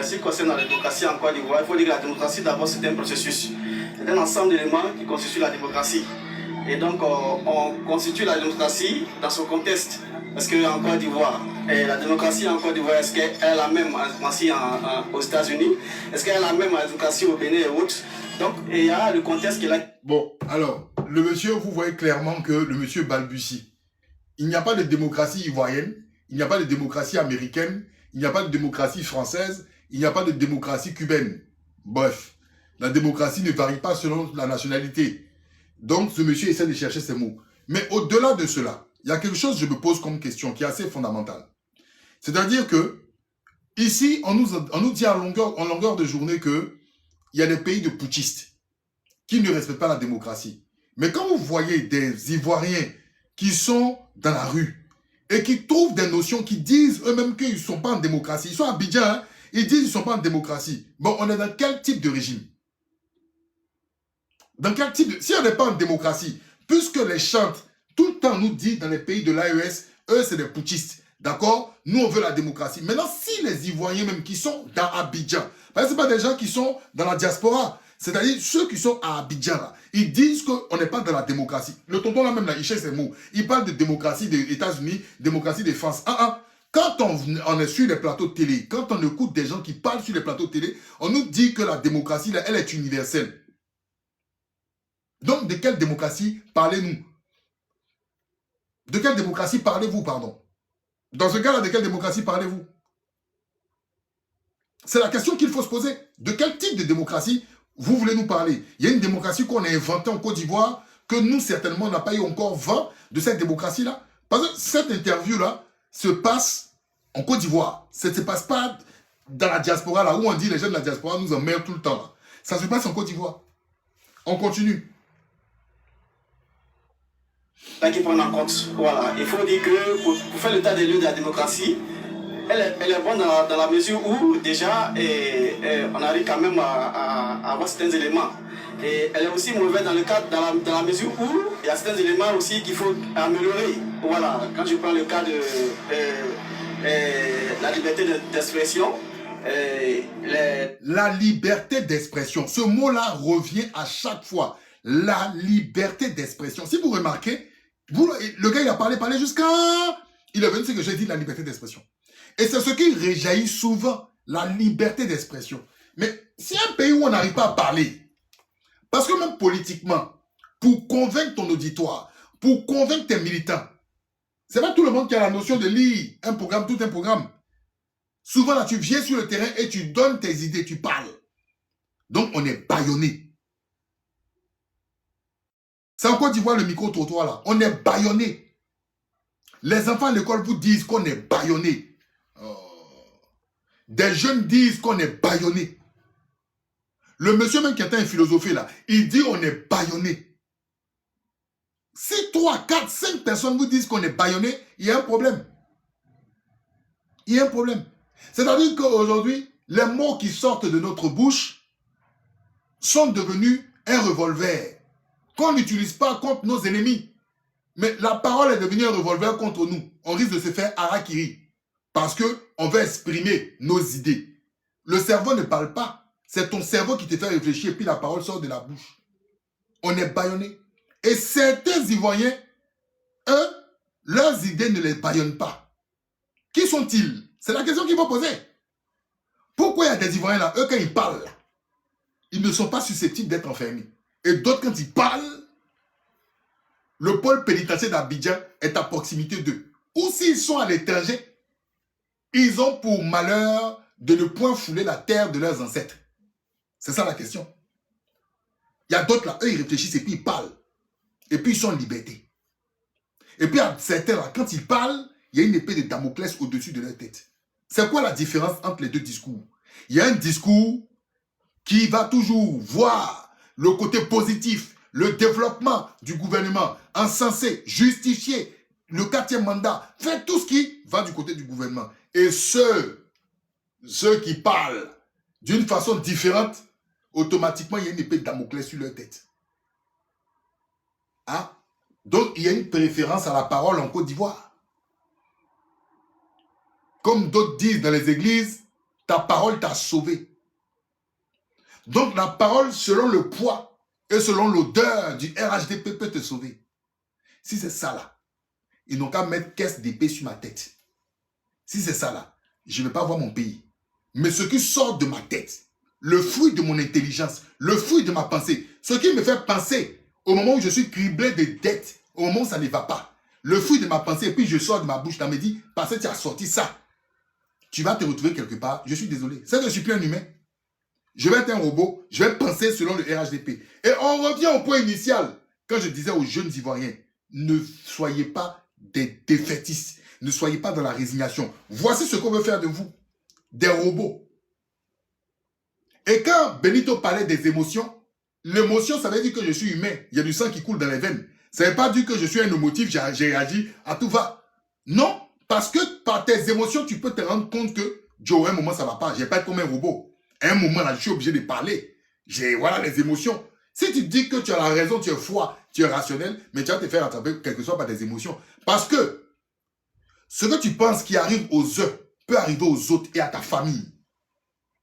[SPEAKER 13] Ce qui concerne la démocratie en Côte d'Ivoire, il faut dire que la démocratie, d'abord, c'est un processus. C'est un ensemble d'éléments qui constituent la démocratie. Et donc, on constitue la démocratie dans son contexte. Parce qu'en Côte d'Ivoire, la démocratie en Côte d'Ivoire, est-ce qu'elle a la même démocratie aux États-Unis? Est-ce qu'elle a la même démocratie au Bénin et autres? Donc, il y a le contexte qui est là.
[SPEAKER 1] Bon, alors, le monsieur, vous voyez clairement que le monsieur balbutie. Il n'y a pas de démocratie ivoirienne, il n'y a pas de démocratie américaine, il n'y a pas de démocratie française, il n'y a pas de démocratie cubaine. Bref, la démocratie ne varie pas selon la nationalité. Donc, ce monsieur essaie de chercher ses mots. Mais au-delà de cela, il y a quelque chose que je me pose comme question qui est assez fondamental. C'est-à-dire que, ici, on nous dit en longueur de journée que il y a des pays de putschistes qui ne respectent pas la démocratie. Mais quand vous voyez des Ivoiriens qui sont dans la rue et qui trouvent des notions qui disent eux-mêmes qu'ils ne sont pas en démocratie, ils sont à Abidjan, hein, ils disent qu'ils ne sont pas en démocratie. Bon, on est dans quel type de régime? Dans quel type de... Si on n'est pas en démocratie, puisque les chantes tout le temps nous disent dans les pays de l'AES, eux c'est des putschistes, d'accord? Nous on veut la démocratie. Maintenant, si les Ivoiriens même qui sont dans Abidjan, parce que ce pas des gens qui sont dans la diaspora, c'est-à-dire ceux qui sont à Abidjan, là, ils disent qu'on n'est pas dans la démocratie. Le tonton là même, là, il cherche ses mots. Il parle de démocratie des États-Unis, démocratie des France. Quand on est sur les plateaux de télé, quand on écoute des gens qui parlent sur les plateaux de télé, on nous dit que la démocratie, là, elle est universelle. Donc, de quelle démocratie parlez-nous? De quelle démocratie parlez-vous, pardon? Dans ce cas-là, de quelle démocratie parlez-vous? C'est la question qu'il faut se poser. De quel type de démocratie vous voulez nous parler? Il y a une démocratie qu'on a inventée en Côte d'Ivoire, que nous, certainement, on n'a pas eu encore vent de cette démocratie-là. Parce que cette interview-là se passe en Côte d'Ivoire. Ça ne se passe pas dans la diaspora, là où on dit les jeunes de la diaspora nous emmerdent tout le temps. Là. Ça se passe en Côte d'Ivoire. On continue.
[SPEAKER 13] Là qui prennent en compte. Voilà. Il faut dire que pour faire l'état des lieux de la démocratie, elle est bonne dans la mesure où déjà on arrive quand même à avoir certains éléments. Et elle est aussi mauvaise dans la mesure où il y a certains éléments aussi qu'il faut améliorer. Voilà. Quand je prends le cas de la liberté d'expression.
[SPEAKER 1] La liberté d'expression. Ce mot-là revient à chaque fois. La liberté d'expression. Si vous remarquez, le gars il a parlé jusqu'à... Il est venu ce que j'ai dit, la liberté d'expression. Et c'est ce qui réjaillit souvent, la liberté d'expression. Mais si un pays où on n'arrive pas à parler, parce que même politiquement, pour convaincre ton auditoire, pour convaincre tes militants, c'est pas tout le monde qui a la notion de lire un programme, tout un programme. Souvent là, tu viens sur le terrain et tu donnes tes idées, tu parles. Donc on est bâillonné. C'est en Côte d'Ivoire le micro-trottoir là. On est bâillonné. Les enfants à l'école vous disent qu'on est bâillonné. Des jeunes disent qu'on est bâillonné. Le monsieur même qui est en philosophie là, il dit on est bâillonné. Si 3, 4, 5 personnes vous disent qu'on est bâillonné, il y a un problème. Il y a un problème. C'est-à-dire qu'aujourd'hui, les mots qui sortent de notre bouche sont devenus un revolver qu'on n'utilise pas contre nos ennemis. Mais la parole est devenue un revolver contre nous. On risque de se faire harakiri parce qu'on veut exprimer nos idées. Le cerveau ne parle pas. C'est ton cerveau qui te fait réfléchir et puis la parole sort de la bouche. On est bâillonné. Et certains Ivoiriens, eux, leurs idées ne les bâillonnent pas. Qui sont-ils? C'est la question qu'il faut poser. Pourquoi il y a des Ivoiriens là, eux quand ils parlent, ils ne sont pas susceptibles d'être enfermés. Et d'autres quand ils parlent, le pôle pénitentiaire d'Abidjan est à proximité d'eux. Ou s'ils sont à l'étranger, ils ont pour malheur de ne point fouler la terre de leurs ancêtres. C'est ça la question. Il y a d'autres là, eux ils réfléchissent et puis ils parlent. Et puis ils sont en liberté. Et puis à certains là, quand ils parlent, il y a une épée de Damoclès au-dessus de leur tête. C'est quoi la différence entre les deux discours? Il y a un discours qui va toujours voir le côté positif, le développement du gouvernement, encenser, justifier le 4e mandat, faire tout ce qui va du côté du gouvernement. Et ceux qui parlent d'une façon différente, automatiquement, il y a une épée de Damoclès sur leur tête. Hein? Donc, il y a une préférence à la parole en Côte d'Ivoire. Comme d'autres disent dans les églises, ta parole t'a sauvé. Donc, la parole, selon le poids et selon l'odeur du RHDP, peut te sauver. Si c'est ça là, ils n'ont qu'à mettre caisse d'épée sur ma tête. Si c'est ça là, je ne vais pas voir mon pays. Mais ce qui sort de ma tête, le fruit de mon intelligence, le fruit de ma pensée, ce qui me fait penser au moment où je suis criblé de dettes, au moment où ça ne va pas, le fruit de ma pensée, et puis je sors de ma bouche, tu me dis, parce que tu as sorti ça, tu vas te retrouver quelque part, je suis désolé, c'est que je ne suis plus un humain. Je vais être un robot, je vais penser selon le RHDP. Et on revient au point initial, quand je disais aux jeunes Ivoiriens, ne soyez pas des défaitistes, ne soyez pas dans la résignation. Voici ce qu'on veut faire de vous, des robots. Et quand Benito parlait des émotions, l'émotion, ça veut dire que je suis humain. Il y a du sang qui coule dans les veines. Ça ne veut pas dire que je suis un émotif, j'ai réagi à tout va. Non, parce que par tes émotions, tu peux te rendre compte que, Joe, à un moment, ça ne va pas. Je ne vais pas être comme un robot. À un moment, là, je suis obligé de parler. Voilà les émotions. Si tu dis que tu as la raison, tu es froid, tu es rationnel, mais tu vas te faire attraper quelque soit par des émotions. Parce que ce que tu penses qui arrive aux uns peut arriver aux autres et à ta famille.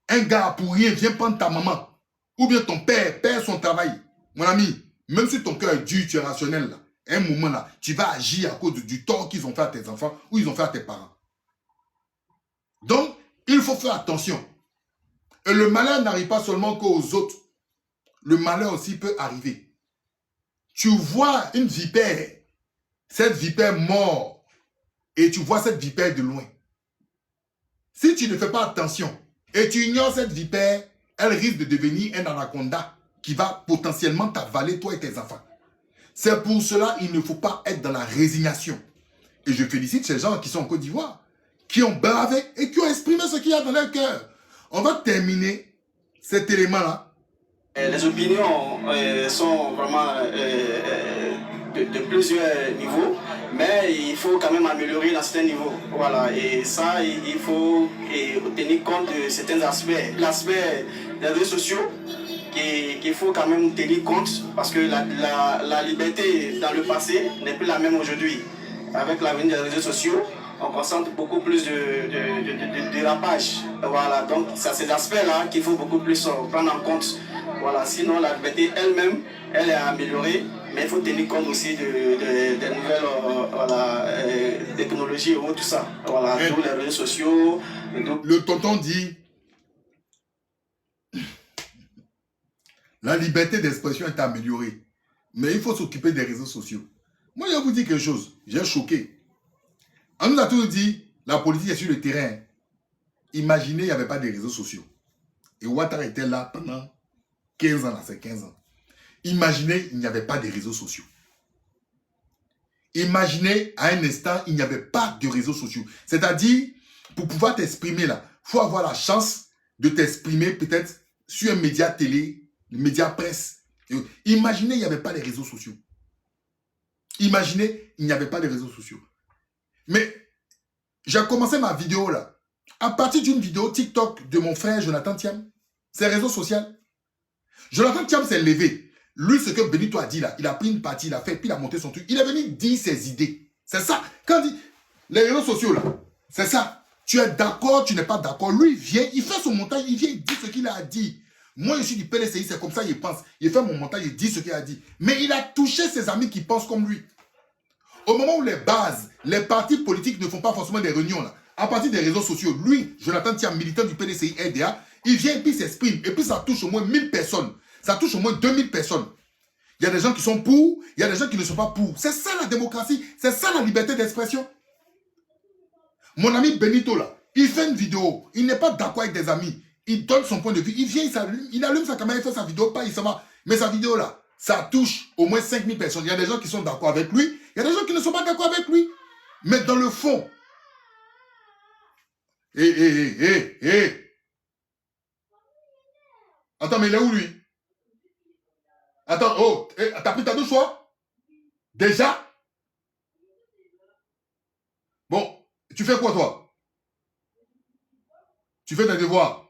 [SPEAKER 1] Un gars pour rien vient prendre ta maman. Ou bien ton père perd son travail. Mon ami, même si ton cœur est dur, tu es rationnel, là, à un moment là, tu vas agir à cause du tort qu'ils ont fait à tes enfants ou ils ont fait à tes parents. Donc, il faut faire attention. Et le malheur n'arrive pas seulement qu'aux autres. Le malheur aussi peut arriver. Tu vois une vipère, cette vipère mord, et tu vois cette vipère de loin. Si tu ne fais pas attention et tu ignores cette vipère, elle risque de devenir un anaconda qui va potentiellement t'avaler toi et tes enfants. C'est pour cela qu'il ne faut pas être dans la résignation. Et je félicite ces gens qui sont en Côte d'Ivoire, qui ont bravé et qui ont exprimé ce qu'il y a dans leur cœur. On va terminer cet élément-là.
[SPEAKER 13] Les opinions sont vraiment de plusieurs niveaux, mais il faut quand même améliorer dans certains niveaux. Voilà, et ça, il faut tenir compte de certains aspects. L'aspect des réseaux sociaux, qu'il faut quand même tenir compte, parce que la liberté dans le passé n'est plus la même aujourd'hui. Avec l'avenir des réseaux sociaux, on concentre beaucoup plus de dérapage. Voilà, donc c'est ces aspects-là qu'il faut beaucoup plus prendre en compte. Voilà, sinon la liberté elle-même, elle est améliorée, mais il faut tenir compte aussi des nouvelles technologies et tout ça. Voilà, tous les réseaux sociaux.
[SPEAKER 1] Le tonton dit, la liberté d'expression est améliorée, mais il faut s'occuper des réseaux sociaux. Moi, je vais vous dire quelque chose, j'ai choqué. On nous a toujours dit, la politique est sur le terrain. Imaginez, il n'y avait pas de réseaux sociaux. Et Ouattara était là pendant 15 ans, là, c'est 15 ans. Imaginez, il n'y avait pas de réseaux sociaux. Imaginez, à un instant, il n'y avait pas de réseaux sociaux. C'est-à-dire, pour pouvoir t'exprimer là, il faut avoir la chance de t'exprimer peut-être sur un média télé, un média presse. Imaginez, il n'y avait pas les réseaux sociaux. Imaginez, il n'y avait pas de réseaux sociaux. Mais j'ai commencé ma vidéo là, à partir d'une vidéo TikTok de mon frère Jonathan Thiam. C'est réseau social. Jonathan Thiam s'est levé. Lui, ce que Benito a dit là, il a pris une partie, il a fait, puis il a monté son truc. Il est venu dire ses idées. C'est ça. Quand il dit, les réseaux sociaux là, c'est ça. Tu es d'accord, tu n'es pas d'accord. Lui, il vient, il fait son montage, il vient, il dit ce qu'il a dit. Moi, je suis du PLCI, c'est comme ça il pense. Il fait mon montage, il dit ce qu'il a dit. Mais il a touché ses amis qui pensent comme lui. Au moment où les bases, les partis politiques ne font pas forcément des réunions là, à partir des réseaux sociaux, lui, Jonathan Thiam, militant du PDCI RDA, il vient et puis s'exprime. Et puis ça touche au moins 1000 personnes. Ça touche au moins 2000 personnes. Il y a des gens qui sont pour, il y a des gens qui ne sont pas pour. C'est ça la démocratie, c'est ça la liberté d'expression. Mon ami Benito là, il fait une vidéo, il n'est pas d'accord avec des amis. Il donne son point de vue, il vient, il allume sa caméra, il fait sa vidéo, pas il s'en va. Mais sa vidéo là, ça touche au moins 5000 personnes. Il y a des gens qui sont d'accord avec lui, il y a des gens qui ne sont pas d'accord avec lui. Mais dans le fond, attends, mais il est où lui? Attends, oh, t'as pris ta douche toi? Déjà? Bon, tu fais quoi toi? Tu fais tes devoirs?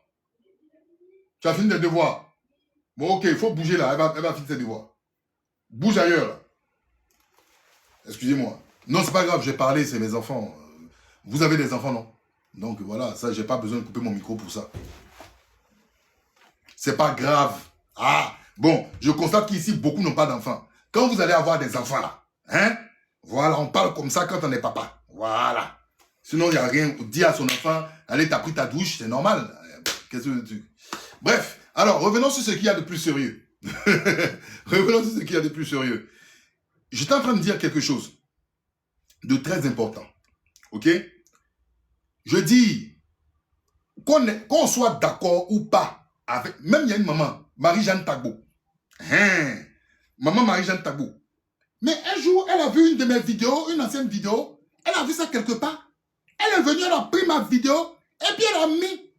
[SPEAKER 1] Tu as fini tes devoirs? Bon, ok, il faut bouger là, elle va finir ses devoirs. Bouge ailleurs là. Excusez-moi. Non, c'est pas grave, j'ai parlé, c'est mes enfants. Vous avez des enfants, non? Donc voilà, ça, j'ai pas besoin de couper mon micro pour ça. C'est pas grave. Ah, bon, je constate qu'ici, beaucoup n'ont pas d'enfants. Quand vous allez avoir des enfants là, hein? Voilà, on parle comme ça quand on est papa. Voilà. Sinon, il n'y a rien. Dis à son enfant, allez, t'as pris ta douche, c'est normal. Qu'est-ce que tu... Bref, alors, revenons sur ce qu'il y a de plus sérieux. Revenons sur ce qu'il y a de plus sérieux. J'étais en train de dire quelque chose de très important. Ok? Je dis, qu'on soit d'accord ou pas, avec, même il y a une maman, Marie-Jeanne Tagbo. Hein? Maman Marie-Jeanne Tagbo. Mais un jour, elle a vu une de mes vidéos, une ancienne vidéo, elle a vu ça quelque part. Elle est venue, elle a pris ma vidéo, et puis elle a mis.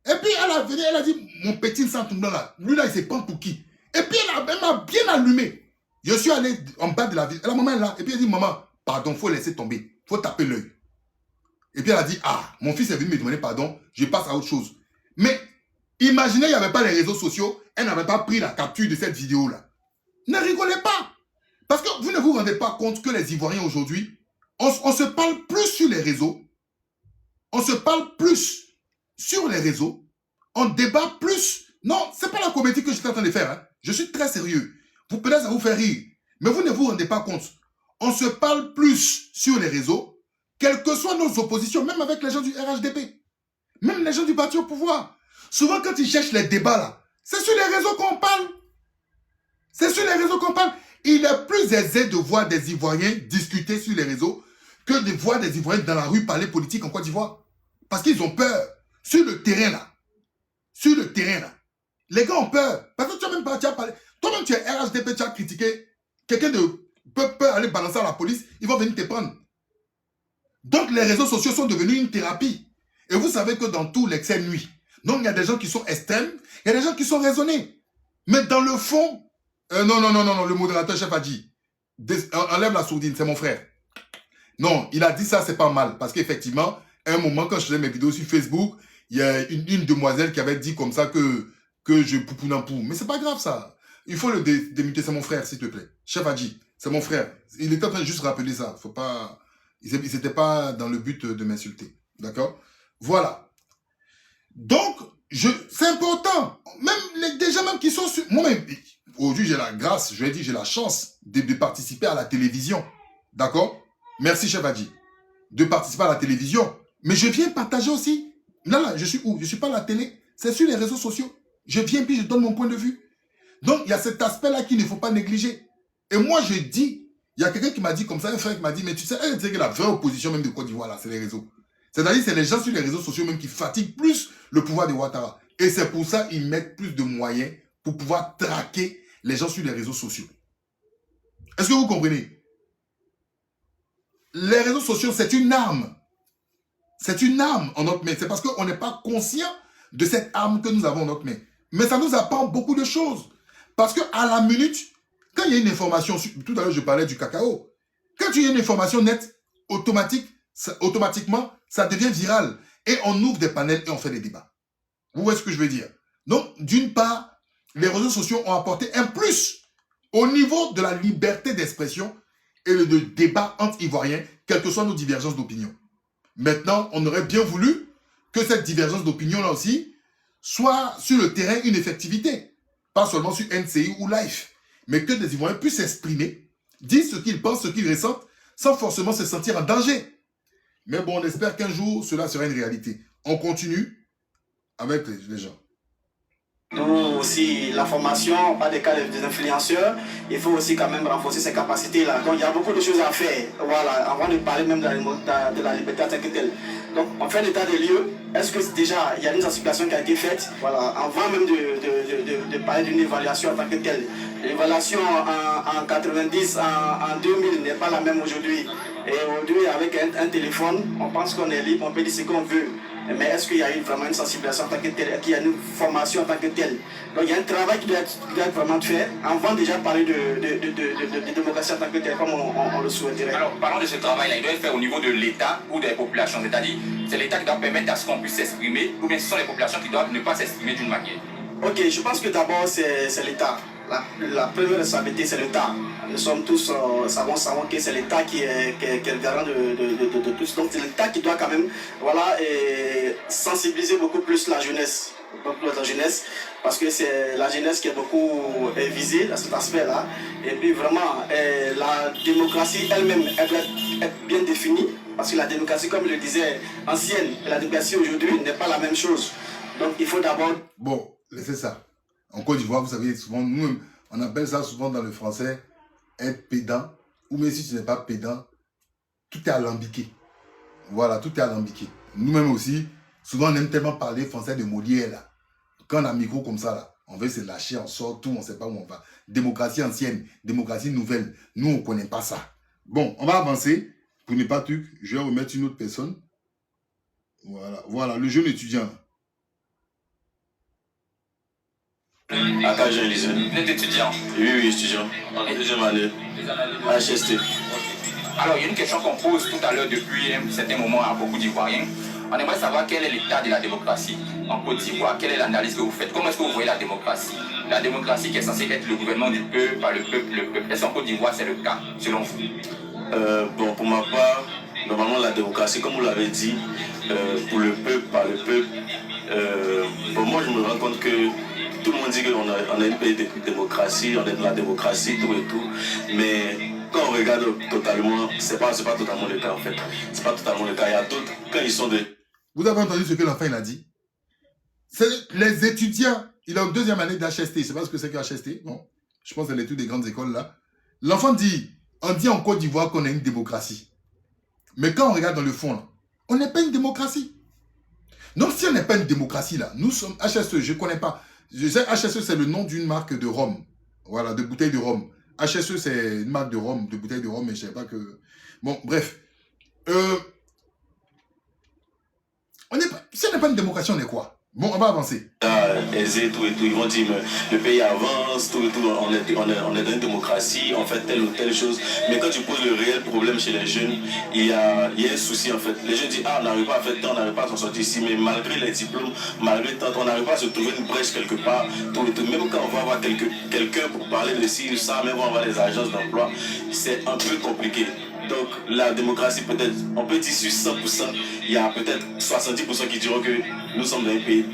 [SPEAKER 1] Et puis elle a venu, elle a dit, mon petit Santoumba là, lui là, il se prend pour qui? Et puis elle m'a bien allumé. Je suis allé en bas de la vidéo, la maman est là, et puis elle dit, maman, pardon, faut laisser tomber, faut taper l'œil. Et puis elle a dit, ah, mon fils est venu me demander pardon, je passe à autre chose. Mais imaginez, il n'y avait pas les réseaux sociaux, elle n'avait pas pris la capture de cette vidéo-là. Ne rigolez pas. Parce que vous ne vous rendez pas compte que les Ivoiriens aujourd'hui, on se parle plus sur les réseaux, on se parle plus sur les réseaux, on débat plus. Non, ce n'est pas la comédie que je suis en train de faire. Hein. Je suis très sérieux. Peut-être ça vous fait rire, mais vous ne vous rendez pas compte. On se parle plus sur les réseaux, quelles que soient nos oppositions, même avec les gens du RHDP, même les gens du parti au pouvoir. Souvent, quand ils cherchent les débats là, c'est sur les réseaux qu'on parle. C'est sur les réseaux qu'on parle. Il est plus aisé de voir des Ivoiriens discuter sur les réseaux que de voir des Ivoiriens dans la rue parler politique en Côte d'Ivoire. Parce qu'ils ont peur. Sur le terrain là. Sur le terrain là. Les gars ont peur. Parce que tu as même pas parlé. Toi-même, tu es RHDP, tu as critiqué. Quelqu'un peut aller balancer à la police, ils vont venir te prendre. Donc, les réseaux sociaux sont devenus une thérapie. Et vous savez que dans tout l'excès nuit. Donc, il y a des gens qui sont extrêmes, il y a des gens qui sont raisonnés. Mais dans le fond, non, le modérateur chef a dit, enlève la sourdine, c'est mon frère. Non, il a dit ça, c'est pas mal. Parce qu'effectivement, à un moment, quand je faisais mes vidéos sur Facebook, il y a une demoiselle qui avait dit comme ça que je poupoune un pou. Mais c'est pas grave ça. Il faut le démuter, c'est mon frère, s'il te plaît. Chef a dit, c'est mon frère. Il était en train de juste rappeler ça. Faut pas... Il n'était pas dans le but de m'insulter. D'accord? Voilà. Donc, c'est important. Même des gens même qui sont sur... Moi-même, aujourd'hui, j'ai la grâce, je l'ai dit, j'ai la chance de participer à la télévision. D'accord? Merci, Chef Adji. De participer à la télévision. Mais je viens partager aussi. Là, je suis où? Je ne suis pas à la télé. C'est sur les réseaux sociaux. Je viens puis je donne mon point de vue. Donc, il y a cet aspect-là qu'il ne faut pas négliger. Et moi, je dis, il y a quelqu'un qui m'a dit comme ça, un frère qui m'a dit, mais tu sais, que la vraie opposition même de Côte d'Ivoire, là, c'est les réseaux. C'est-à-dire, c'est les gens sur les réseaux sociaux même qui fatiguent plus le pouvoir de Ouattara. Et c'est pour ça qu'ils mettent plus de moyens pour pouvoir traquer les gens sur les réseaux sociaux. Est-ce que vous comprenez? les réseaux sociaux, c'est une arme. C'est une arme en notre main. C'est parce qu'on n'est pas conscient de cette arme que nous avons en notre main. Mais ça nous apprend beaucoup de choses. Parce qu'à la minute, quand il y a une information, tout à l'heure je parlais du cacao, quand tu as une information nette, automatiquement, ça devient viral. Et on ouvre des panels et on fait des débats. Vous voyez ce que je veux dire? Donc, d'une part, les réseaux sociaux ont apporté un plus au niveau de la liberté d'expression et de débat entre Ivoiriens, quelles que soient nos divergences d'opinion. Maintenant, on aurait bien voulu que cette divergence d'opinion-là aussi soit sur le terrain une effectivité. Pas seulement sur NCI ou Life, mais que des Ivoiriens puissent s'exprimer, dire ce qu'ils pensent, ce qu'ils ressentent, sans forcément se sentir en danger. Mais bon, on espère qu'un jour, cela sera une réalité. On continue avec les gens.
[SPEAKER 13] Nous aussi, la formation, pas des cas des influenceurs, il faut aussi quand même renforcer ces capacités-là. Donc il y a beaucoup de choses à faire, voilà, avant de parler même de la liberté en tant que telle. Donc on fait l'état des lieux. Est-ce que déjà il y a une sensibilisation qui a été faite, voilà, avant même de parler d'une évaluation en tant que telle. L'évaluation en 90, en 2000 n'est pas la même aujourd'hui. Et aujourd'hui, avec un téléphone, on pense qu'on est libre, on peut dire ce qu'on veut. Mais est-ce qu'il y a eu vraiment une sensibilisation en tant que telle, qu'il y a une formation en tant que telle? Donc il y a un travail qui doit être vraiment fait avant déjà de parler de démocratie en tant que telle, comme on le souhaiterait.
[SPEAKER 6] Alors, parlons de ce travail-là, il doit être fait au niveau de l'État ou des populations, c'est-à-dire c'est l'État qui doit permettre à ce qu'on puisse s'exprimer, ou bien ce sont les populations qui doivent ne pas s'exprimer d'une manière.
[SPEAKER 13] Ok, je pense que d'abord c'est l'État. La première responsabilité, c'est l'État. Nous sommes tous, savons que c'est l'État qui est le garant de tout. Donc c'est l'État qui doit quand même, voilà, sensibiliser beaucoup plus la jeunesse. Parce que c'est la jeunesse qui est beaucoup visée à cet aspect-là. Et puis vraiment, la démocratie elle-même, elle doit être bien définie. Parce que la démocratie, comme je le disais, ancienne, et la démocratie aujourd'hui n'est pas la même chose. Donc il faut d'abord...
[SPEAKER 1] Bon, laissez ça. En Côte d'Ivoire, vous savez, souvent, nous, on appelle ça souvent dans le français être pédant. Ou même si tu n'es pas pédant, tout est alambiqué. Voilà, tout est alambiqué. Nous-mêmes aussi, souvent, on aime tellement parler français de Molière, là. Quand on a un micro comme ça, là, on veut se lâcher, on sort tout, on ne sait pas où on va. Démocratie ancienne, démocratie nouvelle. Nous, on ne connaît pas ça. Bon, on va avancer. Pour ne pas truc, je vais remettre une autre personne. Voilà, le jeune étudiant.
[SPEAKER 14] Aka Jean Élysée.
[SPEAKER 6] Vous êtes étudiant?
[SPEAKER 14] Oui, étudiant. Deuxième année. HST.
[SPEAKER 6] Alors, il y a une question qu'on pose tout à l'heure depuis un certain moment à beaucoup d'Ivoiriens. On aimerait savoir quel est l'état de la démocratie en Côte d'Ivoire. Quelle est l'analyse que vous faites? Comment est-ce que vous voyez la démocratie? La démocratie qui est censée être le gouvernement du peuple, par le peuple. Est-ce qu'en Côte d'Ivoire, c'est le cas, selon vous?
[SPEAKER 14] Bon, pour ma part, normalement, la démocratie, comme vous l'avez dit, pour le peuple, par le peuple, bon, moi, je me rends compte que tout le monde dit qu'on a un pays de démocratie, on est dans la démocratie, tout et tout. Mais quand on regarde totalement, c'est pas totalement le cas en fait. C'est pas totalement le cas. Il y a d'autres, quand ils sont de...
[SPEAKER 1] Vous avez entendu ce que l'enfant il a dit? C'est les étudiants, il est en deuxième année d'HST. Je ne sais pas ce que c'est que HST. Bon, je pense que c'est l'étude des grandes écoles là. L'enfant dit, on dit en Côte d'Ivoire qu'on a une démocratie. Mais quand on regarde dans le fond, là, on n'est pas une démocratie. Donc si on n'est pas une démocratie là, nous sommes HSE, je ne connais pas. Je sais, HSE, c'est le nom d'une marque de rhum. Voilà, de bouteille de rhum. HSE, c'est une marque de rhum, de bouteille de rhum, mais je ne sais pas que... Bon, bref. Si on n'est pas une démocratie, on est quoi? Bon, on va avancer.
[SPEAKER 14] Aisé, tout et tout, ils vont dire le pays avance, tout et tout, on est dans une démocratie, on fait telle ou telle chose. Mais quand tu poses le réel problème chez les jeunes, il y a un souci en fait. Les jeunes disent, ah, on n'arrive pas à faire tant, on n'arrive pas à s'en sortir ici, mais malgré les diplômes, malgré tant, on n'arrive pas à se trouver une brèche quelque part, tout et tout. Même quand on va avoir quelqu'un pour parler de ci, ça, même on va avoir les agences d'emploi, c'est un peu compliqué. Donc la démocratie, peut-être, on peut dire sur 100%, il y a peut-être 70% qui diront que nous sommes dans un pays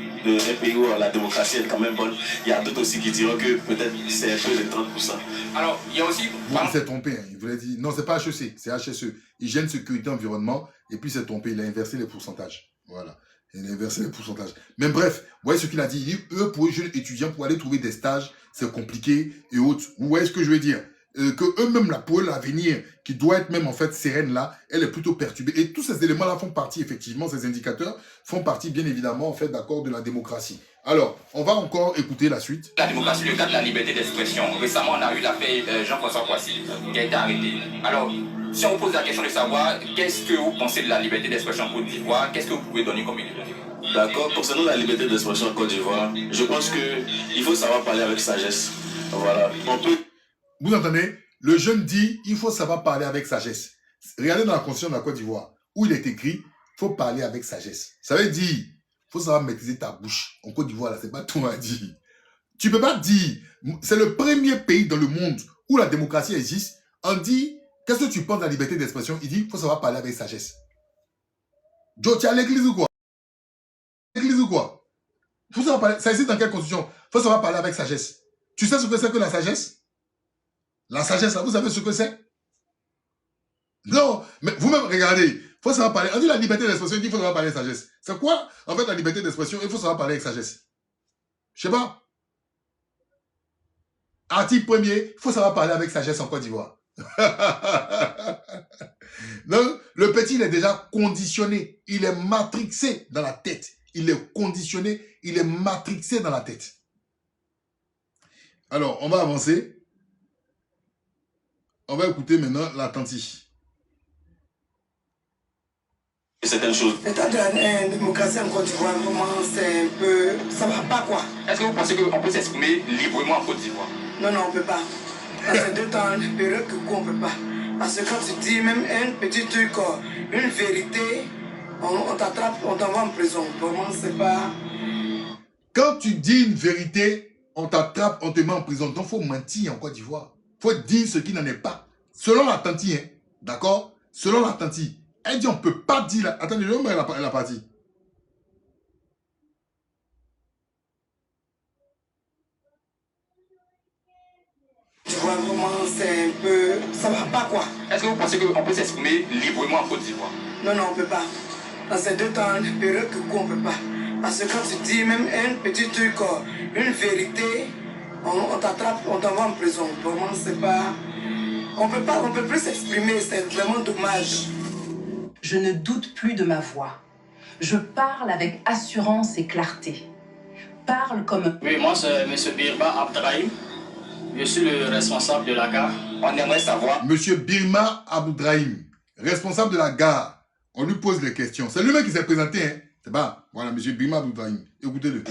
[SPEAKER 14] où la démocratie est quand même bonne. Il y a d'autres aussi qui diront que peut-être c'est un peu de 30%.
[SPEAKER 6] Alors, il y a aussi...
[SPEAKER 1] Vous s'est trompé, hein. Il voulait dire... Non, c'est pas HEC, c'est HSE. Hygiène, sécurité, environnement. Et puis c'est trompé, il a inversé les pourcentages. Voilà. Il a inversé les pourcentages. Mais bref, vous voyez ce qu'il a dit. Eux, pour les jeunes étudiants, pour aller trouver des stages, c'est compliqué et autres. Vous voyez ce que je veux dire? Que eux-mêmes, là, pour eux, l'avenir, qui doit être même en fait sereine là, elle est plutôt perturbée. Et tous ces éléments-là font partie, effectivement, ces indicateurs font partie, bien évidemment, en fait, d'accord, de la démocratie. Alors, on va encore écouter la suite.
[SPEAKER 6] La démocratie, le cas de la liberté d'expression. Récemment, on a eu l'affaire Jean-François Kouassi qui a été arrêté. Alors, si on vous pose la question de savoir qu'est-ce que vous pensez de la liberté d'expression en Côte d'Ivoire, qu'est-ce que vous pouvez donner comme idée?
[SPEAKER 14] D'accord, concernant la liberté d'expression en Côte d'Ivoire, je pense qu'il faut savoir parler avec sagesse. Voilà, on peut...
[SPEAKER 1] Vous entendez? Le jeune dit, il faut savoir parler avec sagesse. Regardez dans la constitution de la Côte d'Ivoire, où il est écrit, il faut parler avec sagesse. Ça veut dire, il faut savoir maîtriser ta bouche. En Côte d'Ivoire, là, c'est pas tout à dire. Tu ne peux pas dire, c'est le premier pays dans le monde où la démocratie existe. On dit, qu'est-ce que tu penses de la liberté d'expression? Il dit, il faut savoir parler avec sagesse. Joe, tu es à l'église ou quoi? L'église ou quoi? Faut savoir parler, ça existe dans quelle constitution? Il faut savoir parler avec sagesse. Tu sais ce que c'est que la sagesse? La sagesse, là, vous savez ce que c'est? Non, mais vous-même, regardez, il faut savoir parler. On dit la liberté d'expression, il dit qu'il faut savoir parler avec sagesse. C'est quoi, en fait, la liberté d'expression? Il faut savoir parler avec sagesse. Je sais pas. Article 1er, il faut savoir parler avec sagesse en Côte d'Ivoire. Donc, le petit, il est déjà conditionné. Il est matrixé dans la tête. Il est conditionné, il est matrixé dans la tête. Alors, on va avancer. On va écouter maintenant l'attentif.
[SPEAKER 14] Certaines choses.
[SPEAKER 4] L'état de la démocratie en Côte d'Ivoire, vraiment, c'est un peu... Ça va pas, quoi.
[SPEAKER 6] Est-ce que vous pensez qu'on peut s'exprimer librement en Côte d'Ivoire?
[SPEAKER 4] Non, non, on peut pas. Dans ces deux temps, période que quoi, on peut pas. Parce que quand tu dis même un petit truc, une vérité, on t'attrape, on t'envoie en prison. Vraiment, c'est pas...
[SPEAKER 1] Quand tu dis une vérité, on t'attrape, on te met en prison. Donc, il faut mentir en Côte d'Ivoire. Il faut dire ce qui n'en est pas. Selon l'attentif, hein, d'accord? Selon l'attentif. Elle dit on ne peut pas dire... Attendez, je vais mettre la partie.
[SPEAKER 4] Tu vois, vraiment, c'est un peu... Ça va pas, quoi.
[SPEAKER 6] Est-ce que vous pensez qu'on peut s'exprimer librement en Côte d'Ivoire?
[SPEAKER 4] Non, non, on peut pas. Dans ces deux temps, période que quoi, on peut pas. Parce que quand tu dis même un petit truc, une vérité, on t'attrape, on t'envoie en prison. Vraiment, c'est pas... On peut plus s'exprimer, c'est vraiment dommage.
[SPEAKER 15] Je ne doute plus de ma voix. Je parle avec assurance et clarté. Parle comme...
[SPEAKER 5] Oui, moi c'est M. Birma Abdrahim. Je suis le responsable de la gare.
[SPEAKER 6] On aimerait savoir...
[SPEAKER 1] Monsieur Birma Abdrahim, responsable de la gare. On lui pose les questions. C'est lui-même qui s'est présenté, hein. C'est pas. Voilà, monsieur Birma Abdrahim. Écoutez-le.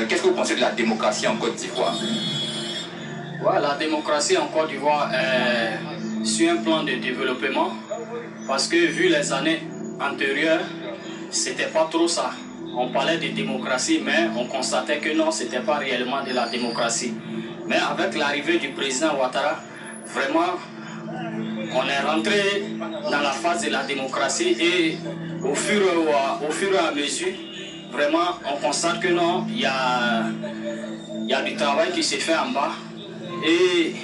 [SPEAKER 6] Qu'est-ce que vous pensez de la démocratie en Côte d'Ivoire?
[SPEAKER 5] Ouais, la démocratie en Côte d'Ivoire est sur un plan de développement. Parce que vu les années antérieures, c'était pas trop ça. On parlait de démocratie, mais on constatait que non, c'était pas réellement de la démocratie. Mais avec l'arrivée du président Ouattara, vraiment, on est rentré dans la phase de la démocratie et au fur et à mesure, vraiment, on constate que non, il y a du travail qui s'est fait en bas et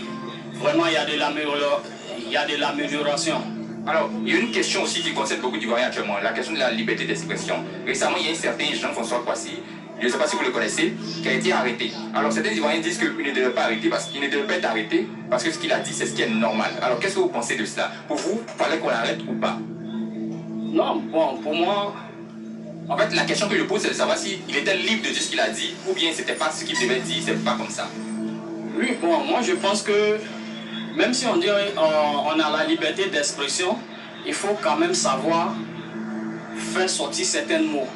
[SPEAKER 5] vraiment, il y a de l'amélioration.
[SPEAKER 6] Alors, il y a une question aussi qui concerne beaucoup d'Ivoiriens actuellement, la question de la liberté d'expression. Récemment, il y a un certain Jean-François Kouassi, je ne sais pas si vous le connaissez, qui a été arrêté. Alors, certains Ivoiriens disent qu'il ne devait pas arrêter qu'il ne devait pas être arrêté parce que ce qu'il a dit, c'est ce qui est normal. Alors, qu'est-ce que vous pensez de cela? Pour vous, il fallait qu'on l'arrête ou pas?
[SPEAKER 5] Non, bon, pour moi...
[SPEAKER 6] En fait, la question que je pose, c'est de savoir s'il était libre de dire ce qu'il a dit ou bien c'était pas ce qu'il devait dire, c'est pas comme ça.
[SPEAKER 5] Oui, bon, moi je pense que même si on dit on a la liberté d'expression, il faut quand même savoir faire sortir certains mots.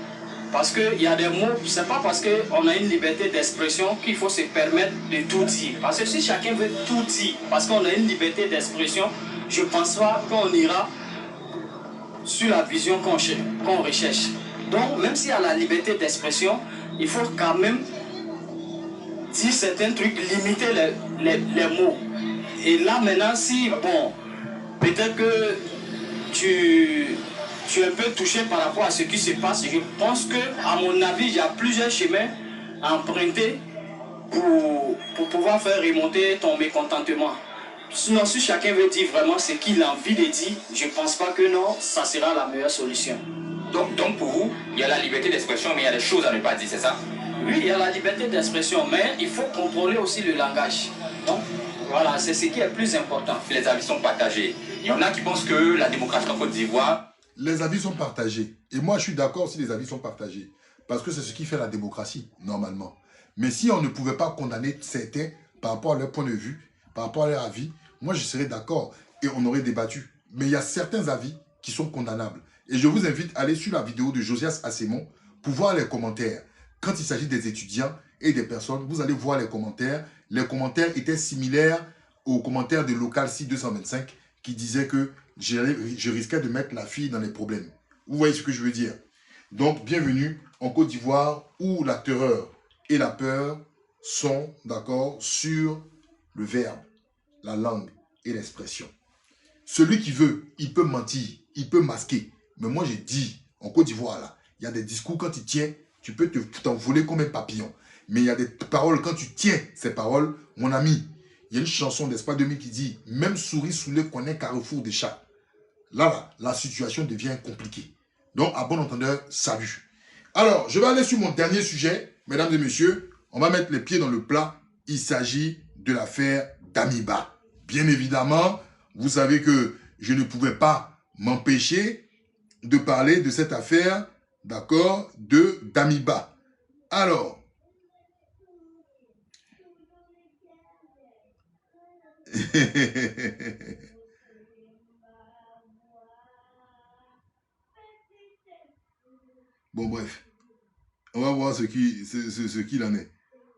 [SPEAKER 5] Parce qu'il y a des mots, c'est pas parce qu'on a une liberté d'expression qu'il faut se permettre de tout dire. Parce que si chacun veut tout dire, parce qu'on a une liberté d'expression, je pense pas qu'on ira sur la vision qu'on recherche. Donc, même s'il y a la liberté d'expression, il faut quand même dire certains trucs, limiter les mots. Et là, maintenant, si, bon, peut-être que tu es un peu touché par rapport à ce qui se passe, je pense que, à mon avis, il y a plusieurs chemins à emprunter pour pouvoir faire remonter ton mécontentement. Sinon, si chacun veut dire vraiment ce qu'il a envie de dire, je ne pense pas que non, ça sera la meilleure solution.
[SPEAKER 6] Donc pour vous, il y a la liberté d'expression, mais il y a des choses à ne pas dire, c'est ça?
[SPEAKER 5] Oui, il y a la liberté d'expression, mais il faut contrôler aussi le langage. Donc, voilà, c'est ce qui est plus important.
[SPEAKER 6] Les avis sont partagés. Il y en a qui pensent que la démocratie en Côte d'Ivoire...
[SPEAKER 1] Les avis sont partagés. Et moi, je suis d'accord si les avis sont partagés. Parce que c'est ce qui fait la démocratie, normalement. Mais si on ne pouvait pas condamner certains par rapport à leur point de vue, par rapport à leur avis, moi, je serais d'accord et on aurait débattu. mais il y a certains avis qui sont condamnables. Et je vous invite à aller sur la vidéo de Josias Assemon pour voir les commentaires. Quand il s'agit des étudiants et des personnes, vous allez voir les commentaires. Les commentaires étaient similaires aux commentaires de Local 225 qui disaient que je risquais de mettre la fille dans les problèmes. Vous voyez ce que je veux dire? Donc, bienvenue en Côte d'Ivoire où la terreur et la peur sont, d'accord, sur le verbe, la langue et l'expression. Celui qui veut, il peut mentir, il peut masquer. Mais moi, j'ai dit, en Côte d'Ivoire, là, il y a des discours, quand tu tiens, tu peux t'envoler comme un papillon. Mais il y a des paroles, quand tu tiens ces paroles, mon ami, il y a une chanson d'Espace 2000 qui dit « Même souris sous le connaît carrefour des chats ». Là, la situation devient compliquée. Donc, à bon entendeur, salut. Alors, je vais aller sur mon dernier sujet, mesdames et messieurs. On va mettre les pieds dans le plat. Il s'agit de l'affaire Damiba. Bien évidemment, vous savez que je ne pouvais pas m'empêcher de parler de cette affaire, d'accord, de Damiba. Alors, bon, bref, on va voir ce qu'il en est,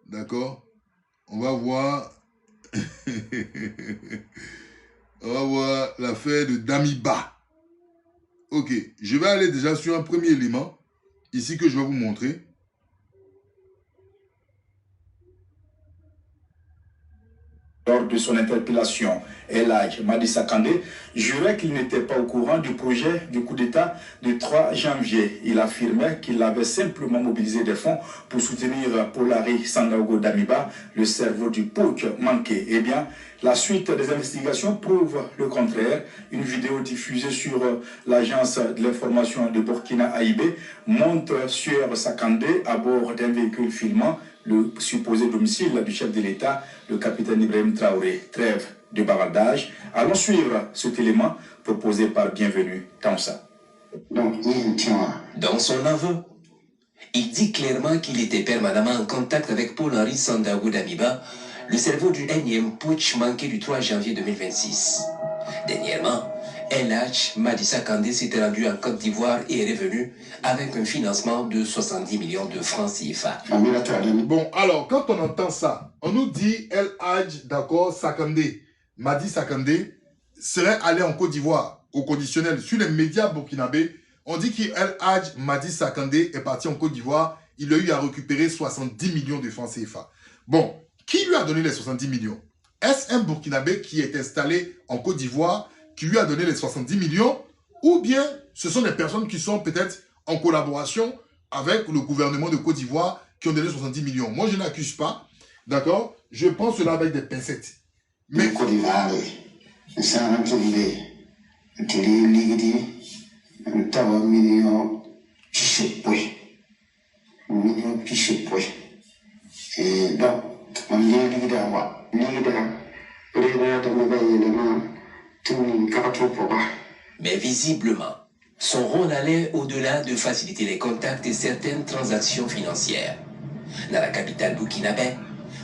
[SPEAKER 1] d'accord? On va voir, on va voir l'affaire de Damiba. Ok, je vais aller déjà sur un premier élément, ici que je vais vous montrer.
[SPEAKER 16] Lors de son interpellation, El Hadj Madissa Kandé jurait qu'il n'était pas au courant du projet du coup d'État du 3 janvier. Il affirmait qu'il avait simplement mobilisé des fonds pour soutenir Polari Sandaogo Damiba, le cerveau du putsch manqué. Eh bien, la suite des investigations prouve le contraire. Une vidéo diffusée sur l'agence de l'information de Burkina AIB montre Sueur Sakandé à bord d'un véhicule filmant le supposé domicile du chef de l'État, le capitaine Ibrahim Traoré. Trêve de bavardage. Allons suivre cet élément proposé par Bienvenu Tansa.
[SPEAKER 17] Dans son aveu, il dit clairement qu'il était permanemment en contact avec Paul-Henri Sandaogo Damiba, le cerveau du énième putsch manqué du 3 janvier 2026. Dernièrement, El Hadj Madissa Kandé s'était rendu en Côte d'Ivoire et est revenu avec un financement de 70 millions de francs CFA.
[SPEAKER 1] Bon, alors, quand on entend ça, on nous dit El Hadj, d'accord, Sakandé, Madissa Kandé serait allé en Côte d'Ivoire au conditionnel. Sur les médias burkinabés, on dit qu'El Hadj Madissa Kandé est parti en Côte d'Ivoire. Il a eu à récupérer 70 millions de francs CFA. Bon, qui lui a donné les 70 millions? Est-ce un Burkinabé qui est installé en Côte d'Ivoire qui lui a donné les 70 millions? Ou bien ce sont des personnes qui sont peut-être en collaboration avec le gouvernement de Côte d'Ivoire qui ont donné 70 millions? Moi, je n'accuse pas. D'accord? Je prends cela avec des pincettes. Mais... Côte d'Ivoire, c'est un
[SPEAKER 17] et donc, on vient de mais visiblement, son rôle allait au-delà de faciliter les contacts et certaines transactions financières. Dans la capitale burkinabé,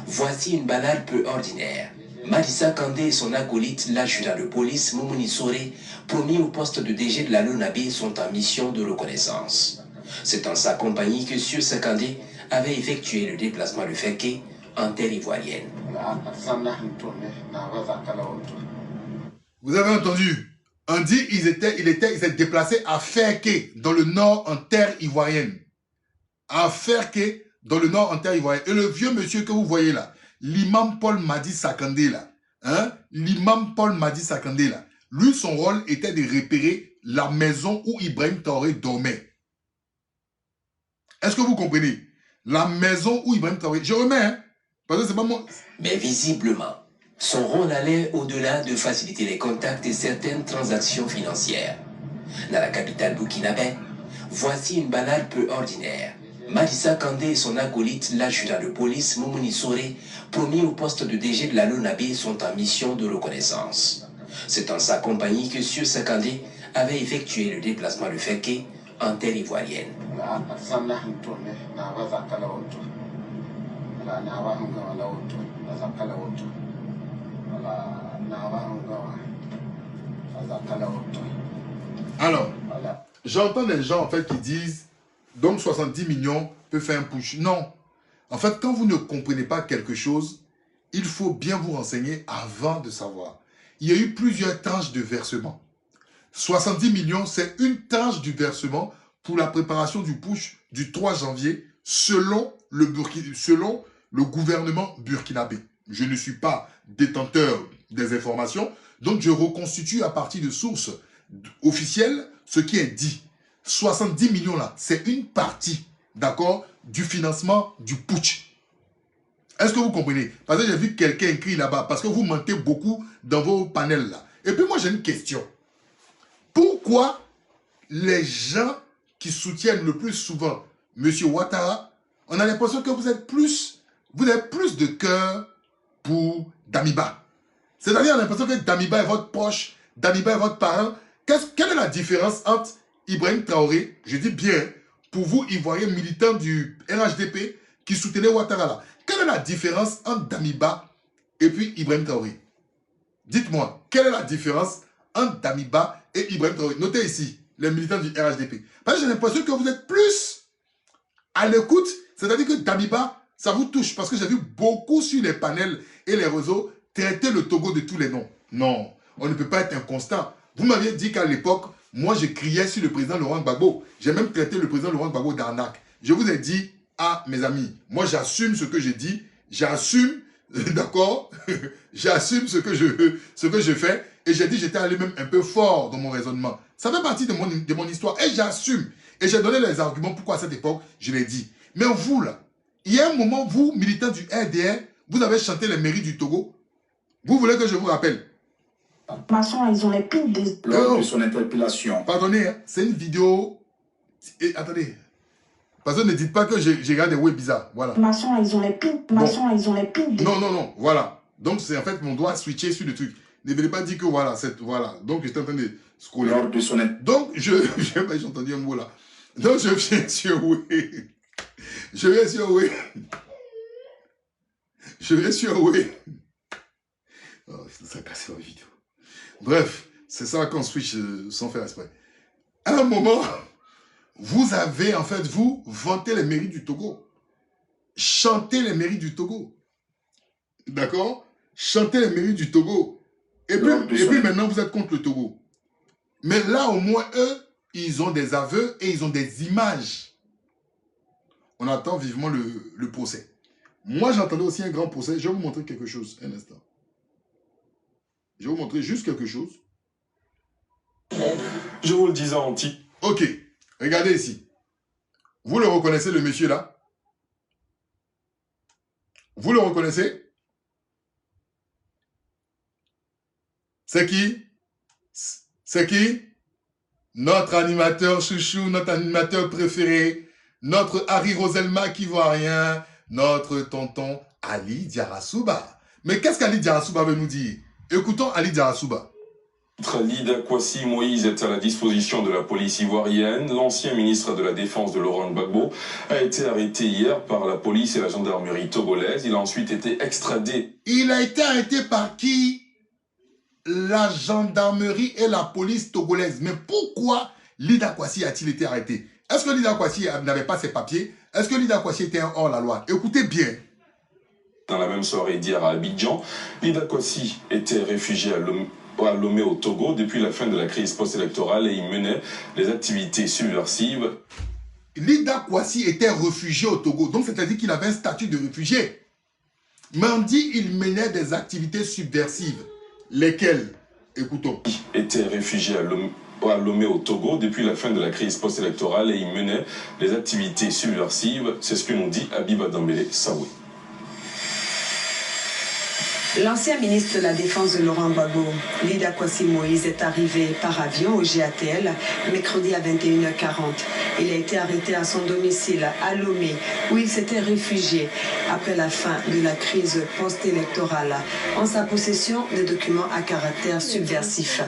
[SPEAKER 17] voici une balade peu ordinaire. Madissa Kandé et son acolyte, l'adjudant de police Moumouni Soré, promis au poste de DG de la Lonabé, sont en mission de reconnaissance. C'est en sa compagnie que Sueur Sakandé avait effectué le déplacement de Féké en terre ivoirienne.
[SPEAKER 1] Vous avez entendu? On dit qu'ils étaient déplacés à Féké, dans le nord, en terre ivoirienne. À Féké, dans le nord, en terre ivoirienne. Et le vieux monsieur que vous voyez là, l'imam Paul Madissa Kandé là, hein? L'imam Paul Madissa Kandé là, lui, son rôle était de repérer la maison où Ibrahim Traoré dormait. Est-ce que vous comprenez? La maison où Ibrahim Traoré... Je remets, hein? Parce que c'est pas moi.
[SPEAKER 17] Mais visiblement, son rôle allait au-delà de faciliter les contacts et certaines transactions financières. Dans la capitale burkinabé, voici une balade peu ordinaire. Madissa Kandé et son acolyte, l'adjudant de police Moumouni Soré, promis au poste de DG de la Lonabé, sont en mission de reconnaissance. C'est en sa compagnie que Sueur Sakandé avait effectué le déplacement de Féké en terre ivoirienne.
[SPEAKER 1] j'entends des gens en fait qui disent donc 70 millions peut faire un push. Non. En fait, quand vous ne comprenez pas quelque chose, il faut bien vous renseigner avant de savoir. Il y a eu plusieurs tranches de versement. 70 millions, c'est une tranche du versement pour la préparation du push du 3 janvier selon le gouvernement burkinabé. Je ne suis pas détenteur des informations, donc je reconstitue à partir de sources officielles ce qui est dit. 70 millions là, c'est une partie, d'accord, du financement du putsch. Est-ce que vous comprenez? Parce que j'ai vu quelqu'un écrit là-bas, parce que vous mentez beaucoup dans vos panels là. Et puis moi j'ai une question. Pourquoi les gens qui soutiennent le plus souvent M. Ouattara, on a l'impression que vous avez plus de cœur pour Damiba? C'est-à-dire, on a l'impression que Damiba est votre proche, Damiba est votre parent. Quelle est la différence entre Ibrahim Traoré, je dis bien, pour vous, Ivoiriens militants du RHDP qui soutenaient Ouattara là, quelle est la différence entre Damiba et puis Ibrahim Traoré? Dites-moi, quelle est la différence entre Damiba et Ibrahim Traoré? Notez ici, les militants du RHDP. Parce que j'ai l'impression que vous êtes plus à l'écoute, c'est-à-dire que Damiba, ça vous touche, parce que j'ai vu beaucoup sur les panels et les réseaux traiter le Togo de tous les noms. Non, on ne peut pas être inconstant. Vous m'aviez dit qu'à l'époque, moi je criais sur le président Laurent Gbagbo. J'ai même traité le président Laurent Gbagbo d'arnaque. Je vous ai dit, ah mes amis, moi j'assume ce que j'ai dit, j'assume, d'accord, j'assume ce que je fais, et j'ai dit j'étais allé même un peu fort dans mon raisonnement. Ça fait partie de mon histoire, et j'assume. Et j'ai donné les arguments pourquoi à cette époque, je l'ai dit. Mais vous là, il y a un moment, vous, militants du RDR, vous avez chanté les mairies du Togo. Vous voulez que je vous rappelle?
[SPEAKER 18] Maçon, ils ont les pines des...
[SPEAKER 16] Lors de son interpellation.
[SPEAKER 1] Pardonnez, hein, c'est une vidéo... Et, attendez. Parce que ne dites pas que j'ai regardé des web bizarres. Voilà.
[SPEAKER 18] Maçon, ils ont les pines. Maçon, ils ont les pines des...
[SPEAKER 1] Non, non, non. Voilà. Donc, c'est en fait mon doigt switché sur le truc. Ne venez pas dire que voilà. Voilà. Donc, j'étais en train de scroller.
[SPEAKER 16] Lors de son
[SPEAKER 1] Donc, j'ai entendu un mot là. Donc, je viens sur oui. Je viens sur oui. Je viens sur oui. Oh, ça a cassé la vidéo. Bref, c'est ça qu'on switch sans faire exprès. À un moment, vous avez en fait, vous, vanté les mairies du Togo. Chantez les mairies du Togo. D'accord? Chantez les mairies du Togo. Et puis maintenant, vous êtes contre le Togo. Mais là, au moins, eux, ils ont des aveux et ils ont des images. On attend vivement le procès. Moi, j'attendais aussi un grand procès. Je vais vous montrer quelque chose, un instant. Je vais vous montrer juste quelque chose.
[SPEAKER 19] Je vous le disais en titre.
[SPEAKER 1] Ok, regardez ici. Vous le reconnaissez, le monsieur là? Vous le reconnaissez? C'est qui? C'est qui? Notre animateur chouchou, notre animateur préféré, notre Harry Roselma qui voit rien, notre tonton Ali Diarasouba. Mais qu'est-ce qu'Ali Diarasouba veut nous dire? Écoutons Ali Diarasouba.
[SPEAKER 19] Lida Kwasi Moïse est à la disposition de la police ivoirienne. L'ancien ministre de la Défense de Laurent Gbagbo a été arrêté hier par la police et la gendarmerie togolaise. Il a ensuite été extradé.
[SPEAKER 1] Il a été arrêté par qui? La gendarmerie et la police togolaise. Mais pourquoi Lida Kwasi a-t-il été arrêté? Est-ce que Lida Kwasi n'avait pas ses papiers? Est-ce que Lida Kwasi était un hors-la-loi? Écoutez bien.
[SPEAKER 19] Dans la même soirée d'hier à Abidjan, Lida Kwasi était réfugié à Lomé au Togo depuis la fin de la crise post-électorale et il menait les activités subversives.
[SPEAKER 1] Lida Kwasi était réfugié au Togo, donc c'est-à-dire qu'il avait un statut de réfugié. Mais on dit qu'il menait des activités subversives. Lesquelles? Écoutons.
[SPEAKER 19] Il était réfugié à Lomé au Togo depuis la fin de la crise post-électorale et il menait les activités subversives. C'est ce que nous dit Habiba Dambélé Saoui.
[SPEAKER 20] L'ancien ministre de la Défense de Laurent Gbagbo, Lida Kwasi Moïse, est arrivé par avion au GATL mercredi à 21h40. Il a été arrêté à son domicile à Lomé, où il s'était réfugié après la fin de la crise post-électorale, en sa possession des documents à caractère subversif.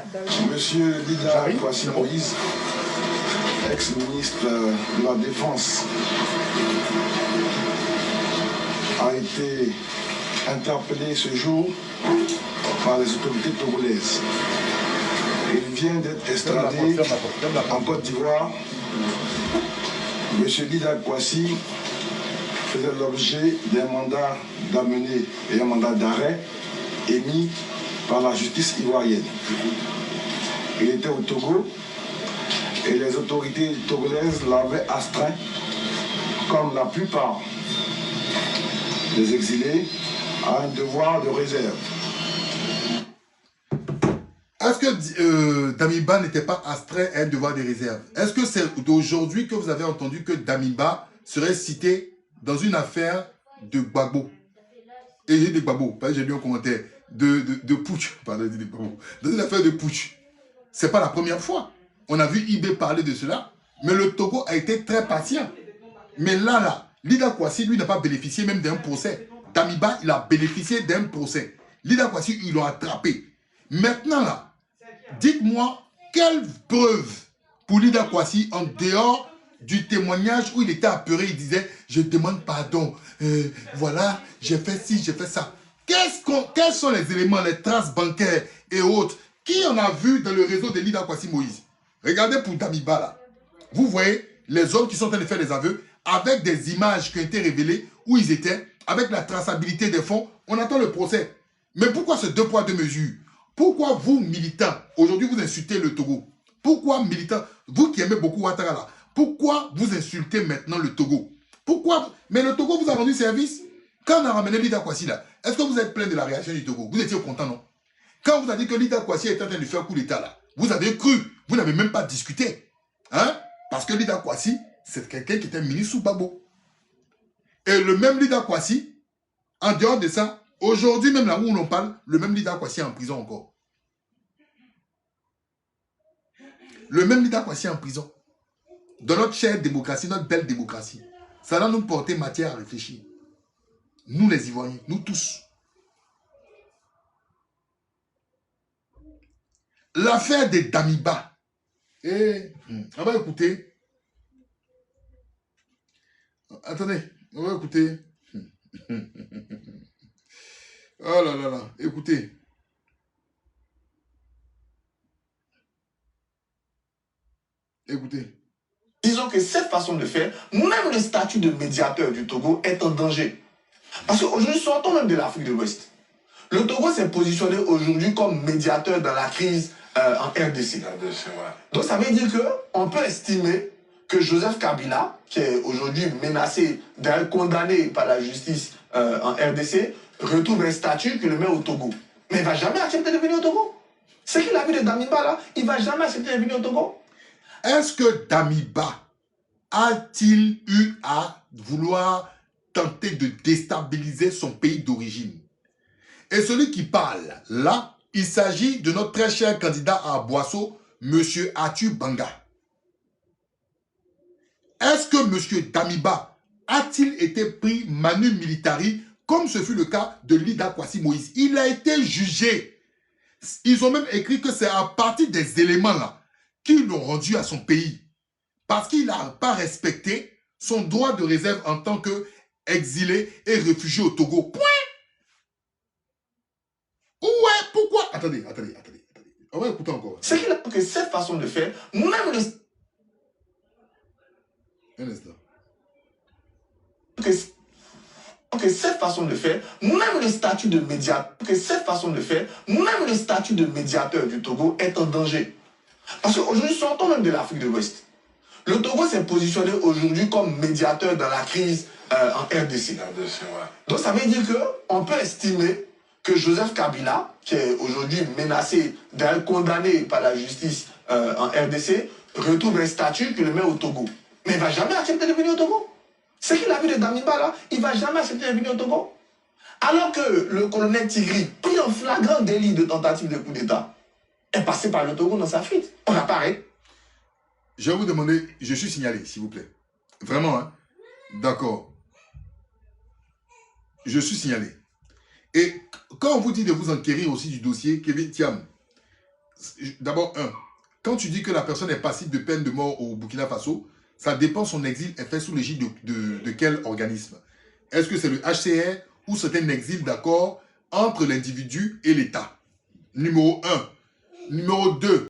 [SPEAKER 21] Monsieur Lida Kwasi Moïse, ex-ministre de la Défense, a été interpellé ce jour par les autorités togolaises. Il vient d'être extradé en Côte d'Ivoire. M. Lida Kwasi faisait l'objet d'un mandat d'amener et un mandat d'arrêt émis par la justice ivoirienne. Il était au Togo et les autorités togolaises l'avaient astreint, comme la plupart des exilés, à un devoir de réserve.
[SPEAKER 1] Est-ce que Damiba n'était pas astreint à un devoir de réserve? Est-ce que c'est d'aujourd'hui que vous avez entendu que Damiba serait cité dans une affaire de Gbagbo? Et j'ai dit Gbagbo, parce que j'ai lu un commentaire, de putsch, pardon, de Gbagbo, dans une affaire de putsch. C'est pas la première fois. On a vu IB parler de cela, mais le Togo a été très patient. Mais là, Lida Kwasi, lui, n'a pas bénéficié même d'un procès. Damiba, il a bénéficié d'un procès. Lida Kwasi, ils l'ont attrapé. Maintenant, là, dites-moi, quelle preuve pour Lida Kwasi en dehors du témoignage où il était apeuré, il disait, je demande pardon, voilà, j'ai fait ci, j'ai fait ça. Quels sont les éléments, les traces bancaires et autres qui en a vu dans le réseau de Lida Kwasi Moïse? Regardez pour Damiba, là. Vous voyez les hommes qui sont en train de faire des aveux avec des images qui ont été révélées où ils étaient, avec la traçabilité des fonds. On attend le procès. Mais pourquoi ce deux poids, deux mesures? Pourquoi vous, militants, aujourd'hui vous insultez le Togo? Pourquoi, militants, vous qui aimez beaucoup Ouattara là, pourquoi vous insultez maintenant le Togo? Pourquoi? Mais le Togo vous a rendu service. Quand on a ramené Lida Kwasi là, est-ce que vous êtes plein de la réaction du Togo? Vous étiez content, non? Quand on vous a dit que Lida Kwasi est en train de faire coup d'état là, vous avez cru, vous n'avez même pas discuté. Hein? Parce que Lida Kwasi, c'est quelqu'un qui était ministre sous Gbagbo. Et le même Lida Kwasi, en dehors de ça, aujourd'hui même là où on en parle, le même Lida Kwasi est en prison encore. Le même Lida Kwasi est en prison. Dans notre chère démocratie, notre belle démocratie. Ça va nous porter matière à réfléchir. Nous les Ivoiriens, nous tous. L'affaire des Damiba. On va écouter. Attendez, on va écouter. Oh là là là, écoutez. Écoutez.
[SPEAKER 21] Disons que cette façon de faire, même le statut de médiateur du Togo est en danger. Parce qu'aujourd'hui, sortons même de l'Afrique de l'Ouest. Le Togo s'est positionné aujourd'hui comme médiateur dans la crise en RDC. Donc ça veut dire qu'on peut estimer que Joseph Kabila, qui est aujourd'hui menacé d'être condamné par la justice en RDC, retrouve un statut qui le met au Togo. Mais il ne va jamais accepter de venir au Togo. Ce qu'il a vu de Damiba là, il ne va jamais accepter de venir au Togo.
[SPEAKER 1] Est-ce que Damiba a-t-il eu à vouloir tenter de déstabiliser son pays d'origine? Et celui qui parle là, il s'agit de notre très cher candidat à Boisseau, M. Atu Banga. Est-ce que M. Damiba a-t-il été pris manu militari comme ce fut le cas de Lida Kwasi Moïse? Il a été jugé. Ils ont même écrit que c'est à partir des éléments là qu'ils l'ont rendu à son pays. Parce qu'il n'a pas respecté son droit de réserve en tant qu'exilé et réfugié au Togo. Point. Ouais, pourquoi? Attendez. On va écouter encore.
[SPEAKER 21] C'est qu'il a que cette façon de faire, même le...
[SPEAKER 1] Un instant.
[SPEAKER 21] Que cette façon de faire, même le statut de médiateur, même le statut de médiateur du Togo est en danger. Parce qu'aujourd'hui, sortons même de l'Afrique de l'Ouest. Le Togo s'est positionné aujourd'hui comme médiateur dans la crise en RDC. Donc ça veut dire qu'on peut estimer que Joseph Kabila, qui est aujourd'hui menacé d'être condamné par la justice en RDC, retrouve un statut qui le met au Togo. Mais il ne va jamais accepter de venir au Togo. Ce qu'il a vu de Damiba là, il ne va jamais accepter de venir au Togo. Alors que le colonel Tigri, pris en flagrant délit de tentative de coup d'État, est passé par le Togo dans sa fuite. On apparaît.
[SPEAKER 1] Je vais vous demander, je suis signalé, s'il vous plaît. Vraiment, hein? D'accord. Je suis signalé. Et quand on vous dit de vous enquérir aussi du dossier, Kevin Thiam, d'abord, quand tu dis que la personne est passible de peine de mort au Burkina Faso, ça dépend son exil est fait sous l'égide de quel organisme. Est-ce que c'est le HCR ou c'est un exil d'accord entre l'individu et l'État? Numéro 1. Numéro 2.